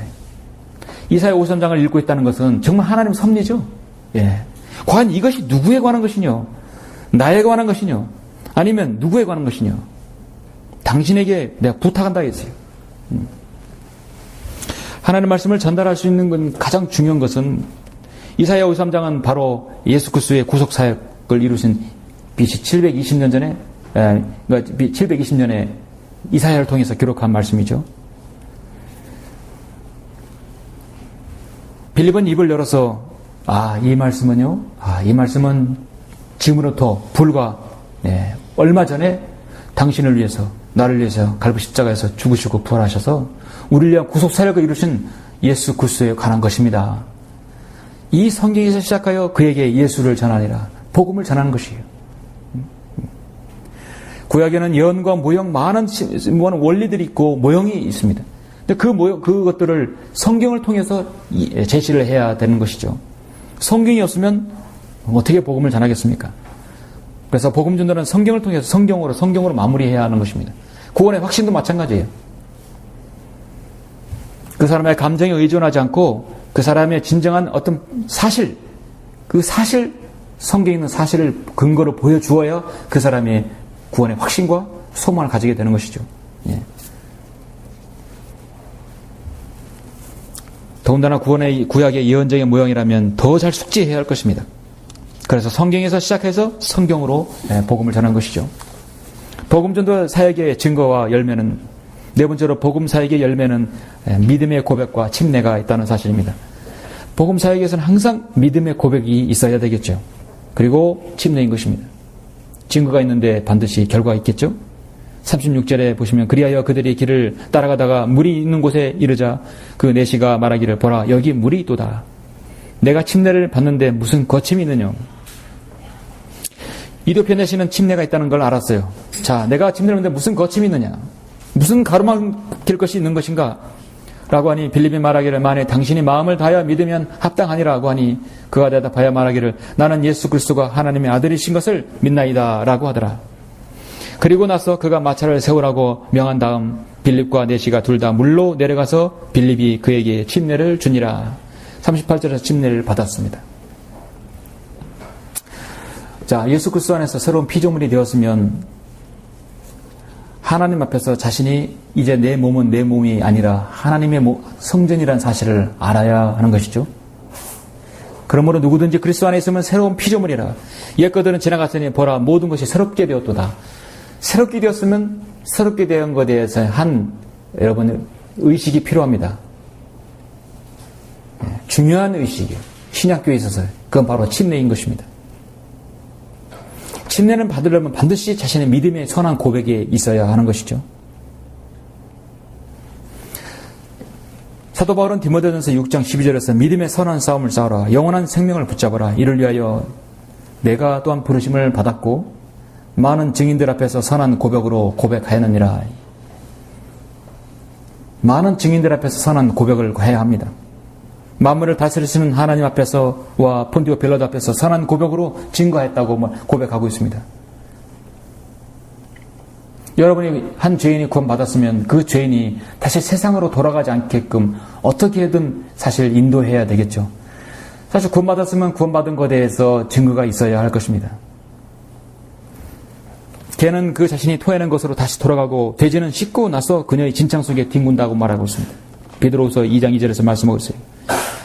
이사야 53장을 읽고 있다는 것은 정말 하나님 섭리죠. 과연 이것이 누구에 관한 것이뇨? 나에 관한 것이뇨? 아니면 누구에 관한 것이뇨? 당신에게 내가 부탁한다 했어요. 하나님의 말씀을 전달할 수 있는 건 가장 중요한 것은 이사야 53장은 바로 예수 그리스도의 구속 사역을 이루신 BC 720년 전에 720년에 이사야를 통해서 기록한 말씀이죠. 빌립은 입을 열어서 이 말씀은요. 이 말씀은 지금으로부터 불과 얼마 전에 당신을 위해서 나를 위해서 갈보 십자가에서 죽으시고 부활하셔서 우리를 위한 구속 사역을 이루신 예수 그리스도에 관한 것입니다. 이 성경에서 시작하여 그에게 예수를 전하리라. 복음을 전하는 것이에요. 구약에는 예언과 모형 많은 원리들이 있고 모형이 있습니다. 근데 그것들을 성경을 통해서 제시를 해야 되는 것이죠. 성경이 없으면 어떻게 복음을 전하겠습니까? 그래서 복음 전도는 성경을 통해서 성경으로 마무리해야 하는 것입니다. 구원의 확신도 마찬가지예요. 그 사람의 감정에 의존하지 않고 그 사람의 진정한 어떤 사실, 성경에 있는 사실을 근거로 보여주어야 그 사람의 구원의 확신과 소망을 가지게 되는 것이죠. 더군다나 구약의 예언적인 모형이라면 더 잘 숙지해야 할 것입니다. 그래서 성경에서 시작해서 성경으로 복음을 전한 것이죠. 복음 전도 사역의 증거와 열매는 네 번째로 복음 사역의 열매는 믿음의 고백과 침례가 있다는 사실입니다. 복음 사역에서는 항상 믿음의 고백이 있어야 되겠죠. 그리고 침례인 것입니다. 증거가 있는데 반드시 결과가 있겠죠. 36절에 보시면 그리하여 그들이 길을 따라가다가 물이 있는 곳에 이르자 그 내시가 말하기를 보라 여기 물이 있도다. 내가 침례를 받는데 무슨 거침이 있느냐. 이디오피아 내시는 침례가 있다는 걸 알았어요. 자, 내가 침례를 받는데 무슨 거침이 있느냐. 무슨 가로막힐 것이 있는 것인가? 라고 하니 빌립이 말하기를 만에 당신이 마음을 다하여 믿으면 합당하니라고 하니 그가 대답하여 말하기를 나는 예수 그리스도가 하나님의 아들이신 것을 믿나이다 라고 하더라. 그리고 나서 그가 마차를 세우라고 명한 다음 빌립과 내시가 둘 다 물로 내려가서 빌립이 그에게 침례를 주니라. 38절에서 침례를 받았습니다. 자, 예수 그리스도 안에서 새로운 피조물이 되었으면 하나님 앞에서 자신이 이제 내 몸은 내 몸이 아니라 하나님의 성전이라는 사실을 알아야 하는 것이죠. 그러므로 누구든지 그리스도 안에 있으면 새로운 피조물이라. 옛것들은 지나갔으니 보라 모든 것이 새롭게 되었도다. 새롭게 되었으면 새롭게 된 것에 대해서 여러분 의식이 필요합니다. 중요한 의식이에요. 신약교회에 있어서 그건 바로 침례인 것입니다. 침례는 받으려면 반드시 자신의 믿음의 선한 고백이 있어야 하는 것이죠. 사도 바울은 디모데전서 6장 12절에서 믿음의 선한 싸움을 싸우라. 영원한 생명을 붙잡아라. 이를 위하여 내가 또한 부르심을 받았고 많은 증인들 앞에서 선한 고백으로 고백하였느니라. 많은 증인들 앞에서 선한 고백을 해야 합니다. 만물을 다스리시는 하나님 앞에서와 폰디오 빌라도 앞에서 선한 고백으로 증거했다고 고백하고 있습니다. 여러분이 한 죄인이 구원받았으면 그 죄인이 다시 세상으로 돌아가지 않게끔 어떻게든 사실 인도해야 되겠죠. 사실 구원받았으면 구원받은 것에 대해서 증거가 있어야 할 것입니다. 걔는 그 자신이 토해낸 것으로 다시 돌아가고 돼지는 씻고 나서 그녀의 진창 속에 뒹군다고 말하고 있습니다. 베드로후서 2장 2절에서 말씀하고 있어요.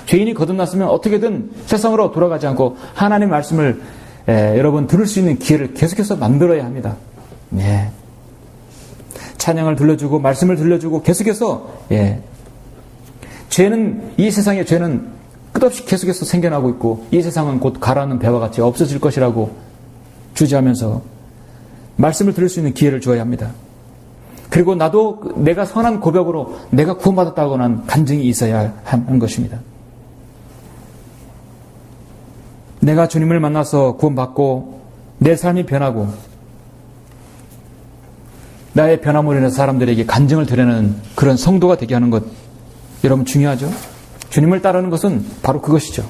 죄인이 거듭났으면 어떻게든 세상으로 돌아가지 않고 하나님의 말씀을 여러분 들을 수 있는 기회를 계속해서 만들어야 합니다. 찬양을 들려주고 말씀을 들려주고 계속해서 죄는 이 세상의 죄는 끝없이 계속해서 생겨나고 있고 이 세상은 곧 가라앉는 배와 같이 없어질 것이라고 주지하면서 말씀을 들을 수 있는 기회를 주어야 합니다. 그리고 나도 내가 선한 고백으로 내가 구원받았다고 하는 간증이 있어야 하는 것입니다. 내가 주님을 만나서 구원받고 내 삶이 변하고 나의 변함으로 인해서 사람들에게 간증을 드리는 그런 성도가 되게 하는 것, 여러분 중요하죠? 주님을 따르는 것은 바로 그것이죠.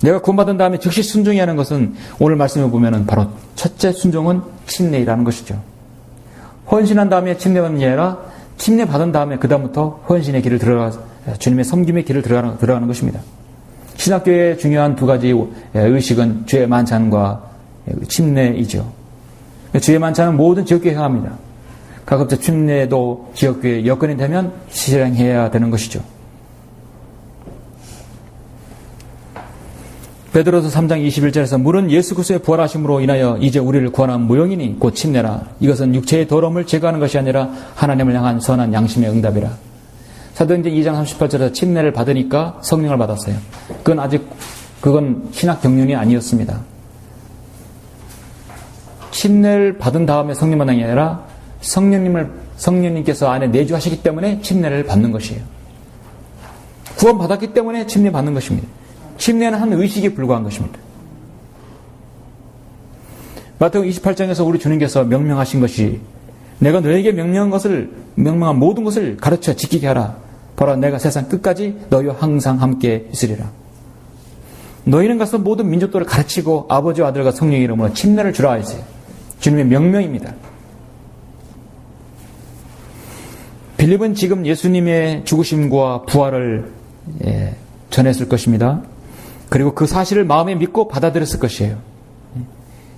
내가 구원받은 다음에 즉시 순종해야 하는 것은 오늘 말씀을 보면 바로 첫째 순종은 침례이라는 것이죠. 헌신한 다음에 침례받는 게 아니라 침례받은 다음에 그 다음부터 헌신의 길을 주님의 섬김의 길을 들어가는 것입니다. 신학교의 중요한 두 가지 의식은 주의 만찬과 침례이죠. 주의 만찬은 모든 지역교회에 향합니다. 가급적 침례도 지역교회 여건이 되면 실행해야 되는 것이죠. 베드로서 3장 21절에서 물은 예수 그리스도의 부활하심으로 인하여 이제 우리를 구원한 무용이니 곧 침례라. 이것은 육체의 더러움을 제거하는 것이 아니라 하나님을 향한 선한 양심의 응답이라. 사도행전 2장 38절에서 침례를 받으니까 성령을 받았어요. 그건 신학 경륜이 아니었습니다. 침례를 받은 다음에 성령 만난 게 아니라 성령님께서 안에 내주하시기 때문에 침례를 받는 것이에요. 구원받았기 때문에 침례 받는 것입니다. 침례는 한 의식에 불과한 것입니다. 마태복음 28장에서 우리 주님께서 명령하신 것이 내가 너에게 명령한 모든 것을 가르쳐 지키게 하라. 바로 내가 세상 끝까지 너희와 항상 함께 있으리라. 너희는 가서 모든 민족들을 가르치고 아버지와 아들과 성령의 이름으로 침례를 주라 하였어요. 주님의 명령입니다. 빌립은 지금 예수님의 죽으심과 부활을 전했을 것입니다. 그리고 그 사실을 마음에 믿고 받아들였을 것이에요.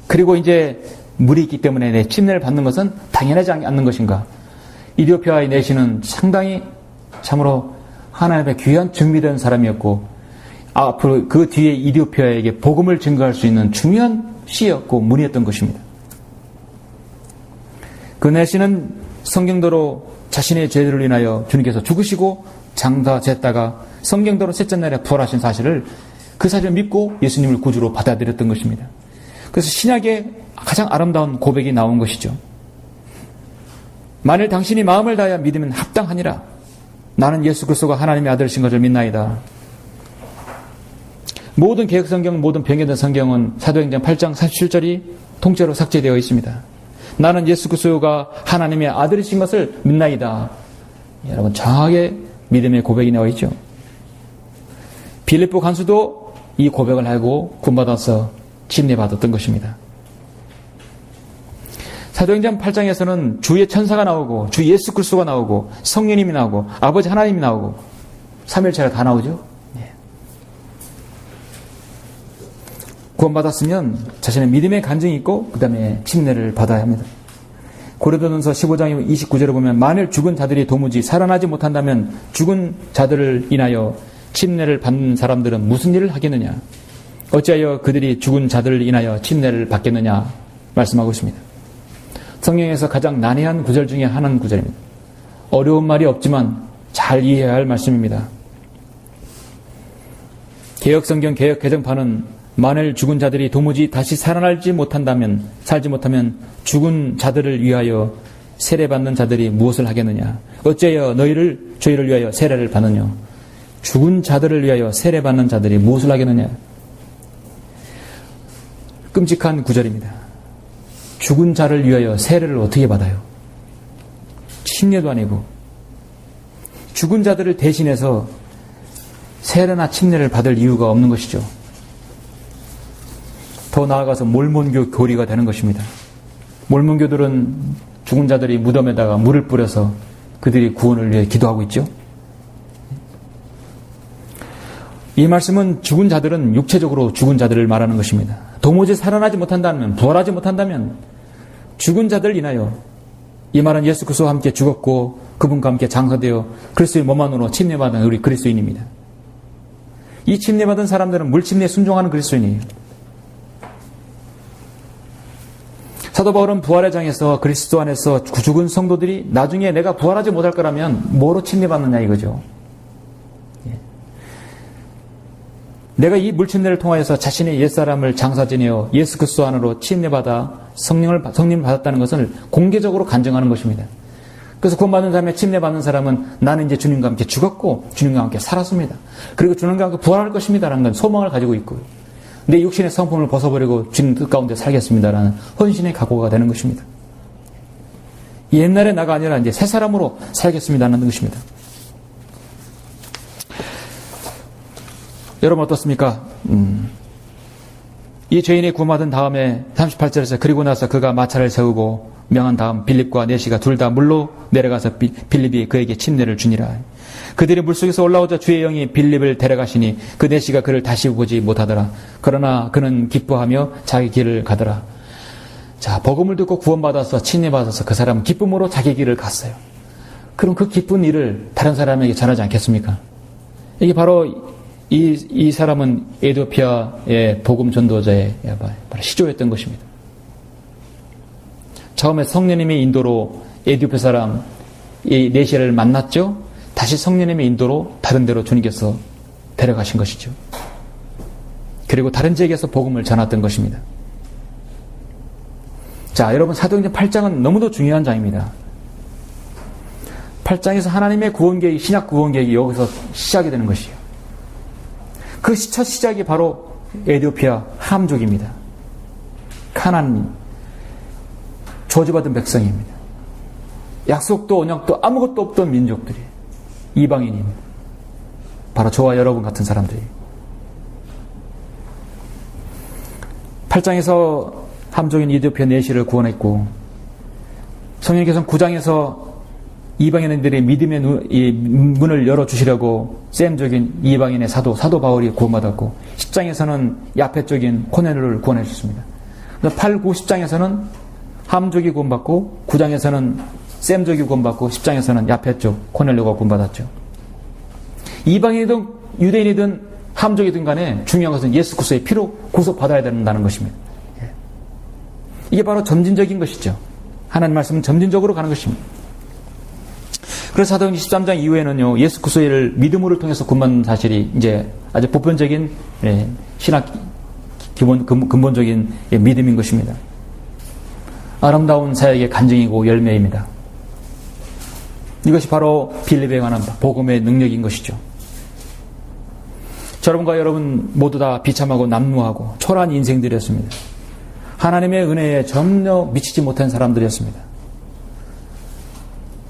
그리고 이제 물이 있기 때문에 내 침례를 받는 것은 당연하지 않는 것인가. 이디오피아의 내시는 상당히 참으로 하나님의 귀한 준비된 사람이었고 앞으로 그 뒤에 이디오피아에게 복음을 증거할 수 있는 중요한 시였고 문이었던 것입니다. 그 내시는 성경대로 자신의 죄를 인하여 주님께서 죽으시고 장사됐다가 성경대로 셋째 날에 부활하신 사실을 그 사실을 믿고 예수님을 구주로 받아들였던 것입니다. 그래서 신약의 가장 아름다운 고백이 나온 것이죠. 만일 당신이 마음을 다하여 믿으면 합당하니라. 나는 예수 그리스도가 하나님의 아들이신 것을 믿나이다. 모든 개혁성경, 모든 변경된 성경은 사도행전 8장 47절이 통째로 삭제되어 있습니다. 나는 예수 그리스도가 하나님의 아들이신 것을 믿나이다. 여러분 정확하게 믿음의 고백이 나와 있죠. 빌립보 간수도 이 고백을 하고 구원받아서 침례받았던 것입니다. 사도행전 8장에서는 주의 천사가 나오고 주 예수 그리스도가 나오고 성령님이 나오고 아버지 하나님이 나오고 삼위일체가 다 나오죠. 구원받았으면 자신의 믿음의 간증이 있고 그 다음에 침례를 받아야 합니다. 고린도전서 15장 29절에 보면 만일 죽은 자들이 도무지 살아나지 못한다면 죽은 자들을 인하여 침례를 받는 사람들은 무슨 일을 하겠느냐? 어찌하여 그들이 죽은 자들을 인하여 침례를 받겠느냐? 말씀하고 있습니다. 성경에서 가장 난해한 구절 중에 하나는 구절입니다. 어려운 말이 없지만 잘 이해해야 할 말씀입니다. 개혁성경 개혁 개정판은 만일 죽은 자들이 도무지 다시 살지 못하면 죽은 자들을 위하여 세례받는 자들이 무엇을 하겠느냐? 어찌하여 저희를 위하여 세례를 받느냐? 죽은 자들을 위하여 세례받는 자들이 무엇을 하겠느냐? 끔찍한 구절입니다. 죽은 자를 위하여 세례를 어떻게 받아요? 침례도 아니고 죽은 자들을 대신해서 세례나 침례를 받을 이유가 없는 것이죠. 더 나아가서 몰몬교 교리가 되는 것입니다. 몰몬교들은 죽은 자들이 무덤에다가 물을 뿌려서 그들이 구원을 위해 기도하고 있죠. 이 말씀은 죽은 자들은 육체적으로 죽은 자들을 말하는 것입니다. 도무지 살아나지 못한다면, 부활하지 못한다면 죽은 자들을 인하여, 이 말은 예수 그리스도와 함께 죽었고 그분과 함께 장사되어 그리스도의 몸 안으로 침례받은 우리 그리스도인입니다. 이 침례받은 사람들은 물침례에 순종하는 그리스도인이에요. 사도 바울은 부활의 장에서 그리스도 안에서 죽은 성도들이 나중에 내가 부활하지 못할 거라면 뭐로 침례받느냐 이거죠. 내가 이 물침례를 통하여서 자신의 옛사람을 장사지내어 예수 그리스도 안으로 침례받아 성령을 받았다는 것을 공개적으로 간증하는 것입니다. 그래서 구원받은 사람의 침례받는 사람은 나는 이제 주님과 함께 죽었고 주님과 함께 살았습니다. 그리고 주님과 함께 부활할 것입니다라는 건 소망을 가지고 있고요. 내 육신의 성품을 벗어버리고 주님 뜻 가운데 살겠습니다라는 헌신의 각오가 되는 것입니다. 옛날의 나가 아니라 이제 새 사람으로 살겠습니다라는 것입니다. 여러분 어떻습니까? 이 죄인이 구원받은 다음에 38절에서 그리고 나서 그가 마차를 세우고 명한 다음 빌립과 네시가 둘 다 물로 내려가서 빌립이 그에게 침례를 주니라. 그들이 물속에서 올라오자 주의 영이 빌립을 데려가시니 그 네시가 그를 다시 보지 못하더라. 그러나 그는 기뻐하며 자기 길을 가더라. 자, 복음을 듣고 구원받아서 침례받아서 그 사람은 기쁨으로 자기 길을 갔어요. 그럼 그 기쁜 일을 다른 사람에게 전하지 않겠습니까? 이게 바로 이 사람은 에티오피아의 복음 전도자의 바로 시조였던 것입니다. 처음에 성령님의 인도로 에티오피아 사람 이 네시를 만났죠. 다시 성령님의 인도로 다른 데로 주님께서 데려가신 것이죠. 그리고 다른 지역에서 복음을 전했던 것입니다. 자, 여러분 사도행전 8장은 너무도 중요한 장입니다. 8장에서 하나님의 구원계획, 신약 구원계획이 여기서 시작이 되는 것이에요. 그 첫 시작이 바로 에티오피아 함족입니다. 가나안, 저주받은 백성입니다. 약속도 언약도 아무것도 없던 민족들이, 이방인입니다. 바로 저와 여러분 같은 사람들이. 8장에서 함족인 에티오피아 네시를 구원했고, 성령께서는 9장에서 이방인들의 믿음의 문을 열어주시려고 셈적인 이방인의 사도 바울이 구원받았고 10장에서는 야페적인 코넬료를 구원해 주셨습니다. 8, 9, 10장에서는 함족이 구원받고 9장에서는 셈적이 구원받고 10장에서는 야페쪽 코넬료가 구원받았죠. 이방인이든 유대인이든 함족이든 간에 중요한 것은 예수 그리스도의 피로 구속받아야 된다는 것입니다. 이게 바로 점진적인 것이죠. 하나님 말씀은 점진적으로 가는 것입니다. 그래서 사도행전 13장 이후에는요, 예수 그리스도를 믿음으로 통해서 구원받는 사실이 이제 아주 보편적인 신학 근본적인 믿음인 것입니다. 아름다운 사역의 간증이고 열매입니다. 이것이 바로 빌립에 관한 복음의 능력인 것이죠. 여러분과 여러분 모두 다 비참하고 남루하고 초라한 인생들이었습니다. 하나님의 은혜에 전혀 미치지 못한 사람들이었습니다.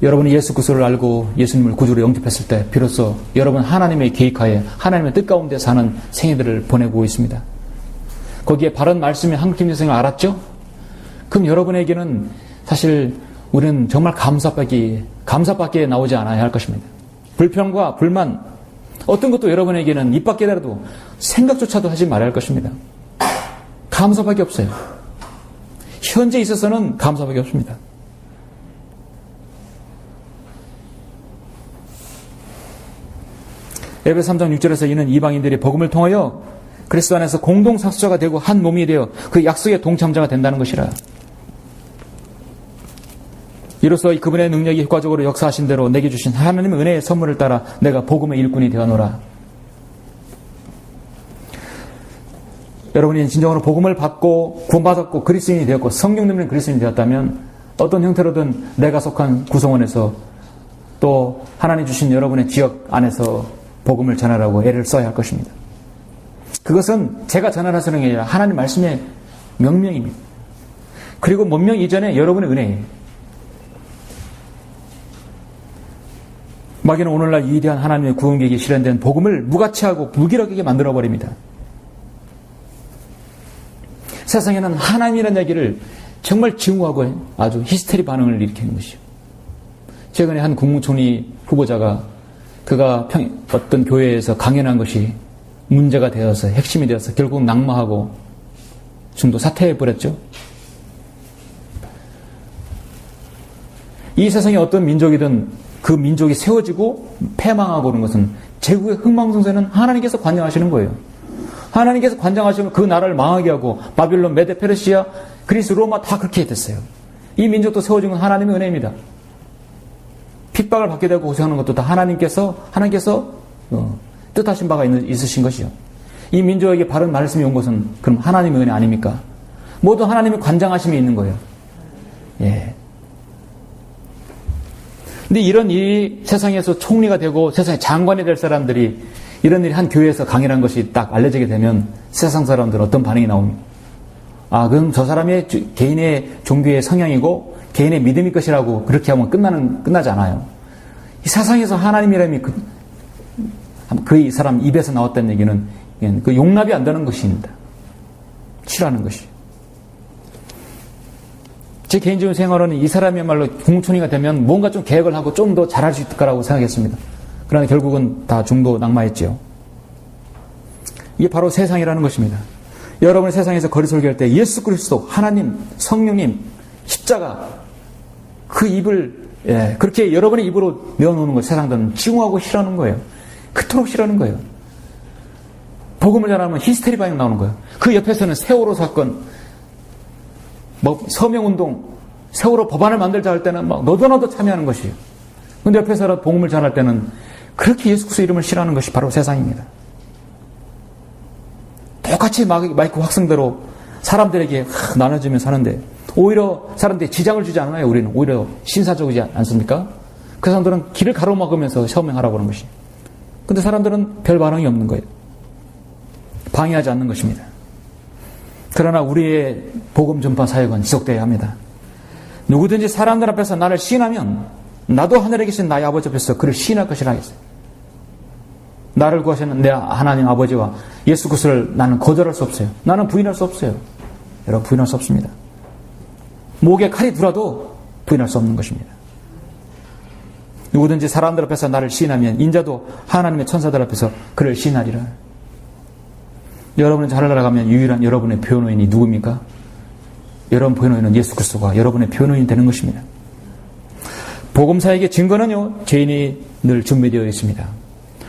여러분이 예수 그리스도를 알고 예수님을 구주로 영접했을 때 비로소 여러분 하나님의 계획하에 하나님의 뜻 가운데 사는 생애들을 보내고 있습니다. 거기에 바른 말씀이 한국팀 선생을 알았죠? 그럼 여러분에게는 사실 우리는 정말 감사밖에 나오지 않아야 할 것입니다. 불평과 불만 어떤 것도 여러분에게는 입 밖에라도 생각조차도 하지 말아야 할 것입니다. 감사밖에 없어요. 현재 있어서는 감사밖에 없습니다. 에베소 3장 6절에서 이는 이방인들이 복음을 통하여 그리스도 안에서 공동 상속자가 되고 한 몸이 되어 그 약속의 동참자가 된다는 것이라. 이로써 그분의 능력이 효과적으로 역사하신 대로 내게 주신 하나님의 은혜의 선물을 따라 내가 복음의 일꾼이 되어노라. 여러분이 진정으로 복음을 받고 구원받았고 그리스도인이 되었고 성령 넘는 그리스도인이 되었다면 어떤 형태로든 내가 속한 구성원에서 또 하나님 주신 여러분의 지역 안에서 복음을 전하라고 애를 써야 할 것입니다. 그것은 제가 전하라는 게 아니라 하나님 말씀의 명령입니다. 그리고 문명 이전에 여러분의 은혜예요. 마귀는 오늘날 위대한 하나님의 구원계획이 실현된 복음을 무가치하고 무기력하게 만들어버립니다. 세상에는 하나님이라는 얘기를 정말 증오하고 아주 히스테리 반응을 일으키는 것이죠. 최근에 한 국무총리 후보자가 그가 어떤 교회에서 강연한 것이 문제가 되어서 핵심이 되어서 결국 낙마하고 중도 사퇴해버렸죠. 이 세상에 어떤 민족이든 그 민족이 세워지고 패망하고 그런 것은 제국의 흥망성쇠는 하나님께서 관장하시는 거예요. 하나님께서 관장하시면 그 나라를 망하게 하고 바빌론, 메데, 페르시아, 그리스, 로마 다 그렇게 됐어요. 이 민족도 세워진 건 하나님의 은혜입니다. 핍박을 받게 되고 고생하는 것도 다 하나님께서 뜻하신 바가 있으신 것이요. 이 민족에게 바른 말씀이 온 것은 그럼 하나님의 은혜 아닙니까? 모두 하나님의 관장하심이 있는 거예요. 예. 근데 이런 일이 세상에서 총리가 되고 세상의 장관이 될 사람들이 이런 일이 한 교회에서 강연한 것이 딱 알려지게 되면 세상 사람들은 어떤 반응이 나옵니까? 아, 그럼 저 사람의 개인의 종교의 성향이고 개인의 믿음일 것이라고 그렇게 하면 끝나지 않아요. 이 세상에서 하나님이라면 이 사람 입에서 나왔다는 얘기는 그 용납이 안 되는 것입니다. 싫어하는 것이. 제 개인적인 생활은 이 사람이야말로 국무총리가 되면 뭔가 좀 계획을 하고 좀 더 잘할 수 있을 거라고 생각했습니다. 그러나 결국은 다 중도 낙마했지요. 이게 바로 세상이라는 것입니다. 여러분의 세상에서 거리 설교할 때 예수 그리스도, 하나님, 성령님, 십자가 그 입을 그렇게 여러분의 입으로 내어놓는 걸 세상들은 징후하고 싫어하는 거예요. 그토록 싫어하는 거예요. 복음을 전하면 히스테리 반응 나오는 거예요. 그 옆에서는 세월호 사건, 서명운동, 세월호 법안을 만들자 할 때는 막 너도 참여하는 것이에요. 근데 옆에서 복음을 전할 때는 그렇게 예수 그리스도 이름을 싫어하는 것이 바로 세상입니다. 똑같이 마이크 확성대로 사람들에게 나눠주며 사는데 오히려 사람들이 지장을 주지 않아요. 우리는 오히려 신사적이지 않습니까? 그 사람들은 길을 가로막으면서 서명하라고 하는 것이. 근데 사람들은 별 반응이 없는 거예요. 방해하지 않는 것입니다. 그러나 우리의 복음 전파 사역은 지속되어야 합니다. 누구든지 사람들 앞에서 나를 시인하면 나도 하늘에 계신 나의 아버지 앞에서 그를 시인할 것이라 하겠어요. 나를 구하시는 내 하나님 아버지와 예수 그리스도를 나는 거절할 수 없어요. 나는 부인할 수 없어요. 여러분 부인할 수 없습니다. 목에 칼이 들어도 부인할 수 없는 것입니다. 누구든지 사람들 앞에서 나를 시인하면 인자도 하나님의 천사들 앞에서 그를 시인하리라. 여러분은 하늘나라 가면 유일한 여러분의 변호인이 누굽니까? 여러분 변호인은 예수 그리스도가 여러분의 변호인이 되는 것입니다. 복음사에게 증거는요, 죄인이 늘 준비되어 있습니다.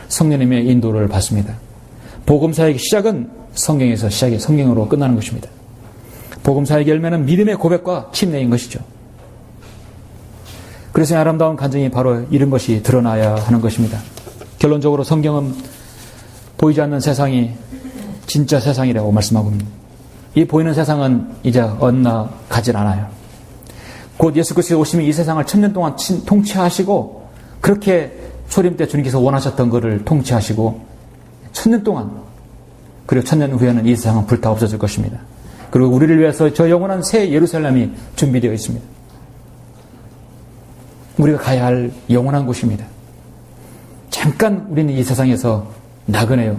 성령님의 인도를 받습니다. 복음사의 시작은 성경에서 성경으로 끝나는 것입니다. 복음사의 열매는 믿음의 고백과 침례인 것이죠. 그래서 아름다운 간증이 바로 이런 것이 드러나야 하는 것입니다. 결론적으로 성경은 보이지 않는 세상이 진짜 세상이라고 말씀하고 있습니다. 이 보이는 세상은 이제 엇나가질 않아요. 곧 예수 그리스도 오시면 이 세상을 1000년 동안 통치하시고 그렇게 초림 때 주님께서 원하셨던 것을 통치하시고 1000년 동안 그리고 1000년 후에는 이 세상은 불타 없어질 것입니다. 그리고 우리를 위해서 저 영원한 새 예루살렘이 준비되어 있습니다. 우리가 가야 할 영원한 곳입니다. 잠깐 우리는 이 세상에서 나그네요.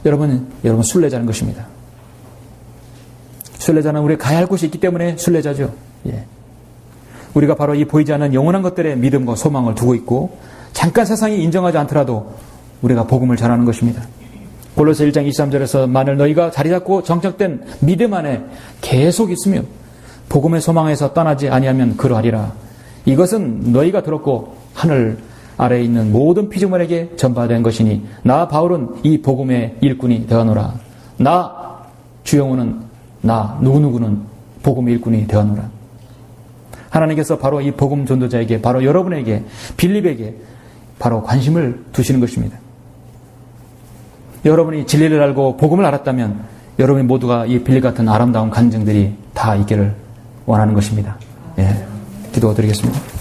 여러분 순례자는 것입니다. 순례자는 우리가 가야 할 곳이 있기 때문에 순례자죠. 예. 우리가 바로 이 보이지 않는 영원한 것들의 믿음과 소망을 두고 있고 잠깐 세상이 인정하지 않더라도 우리가 복음을 전하는 것입니다. 골로새 1장 23절에서 만일 너희가 자리 잡고 정착된 믿음 안에 계속 있으며 복음의 소망에서 떠나지 아니하면 그러하리라. 이것은 너희가 들었고 하늘 아래에 있는 모든 피조물에게 전파된 것이니 나 바울은 이 복음의 일꾼이 되어노라. 나 주영호는 나 누구누구는 복음의 일꾼이 되어노라. 하나님께서 바로 이 복음 전도자에게 바로 여러분에게 빌립에게 바로 관심을 두시는 것입니다. 여러분이 진리를 알고 복음을 알았다면 여러분 모두가 이 빌립 같은 아름다운 간증들이 다 있기를 원하는 것입니다. 예, 기도드리겠습니다.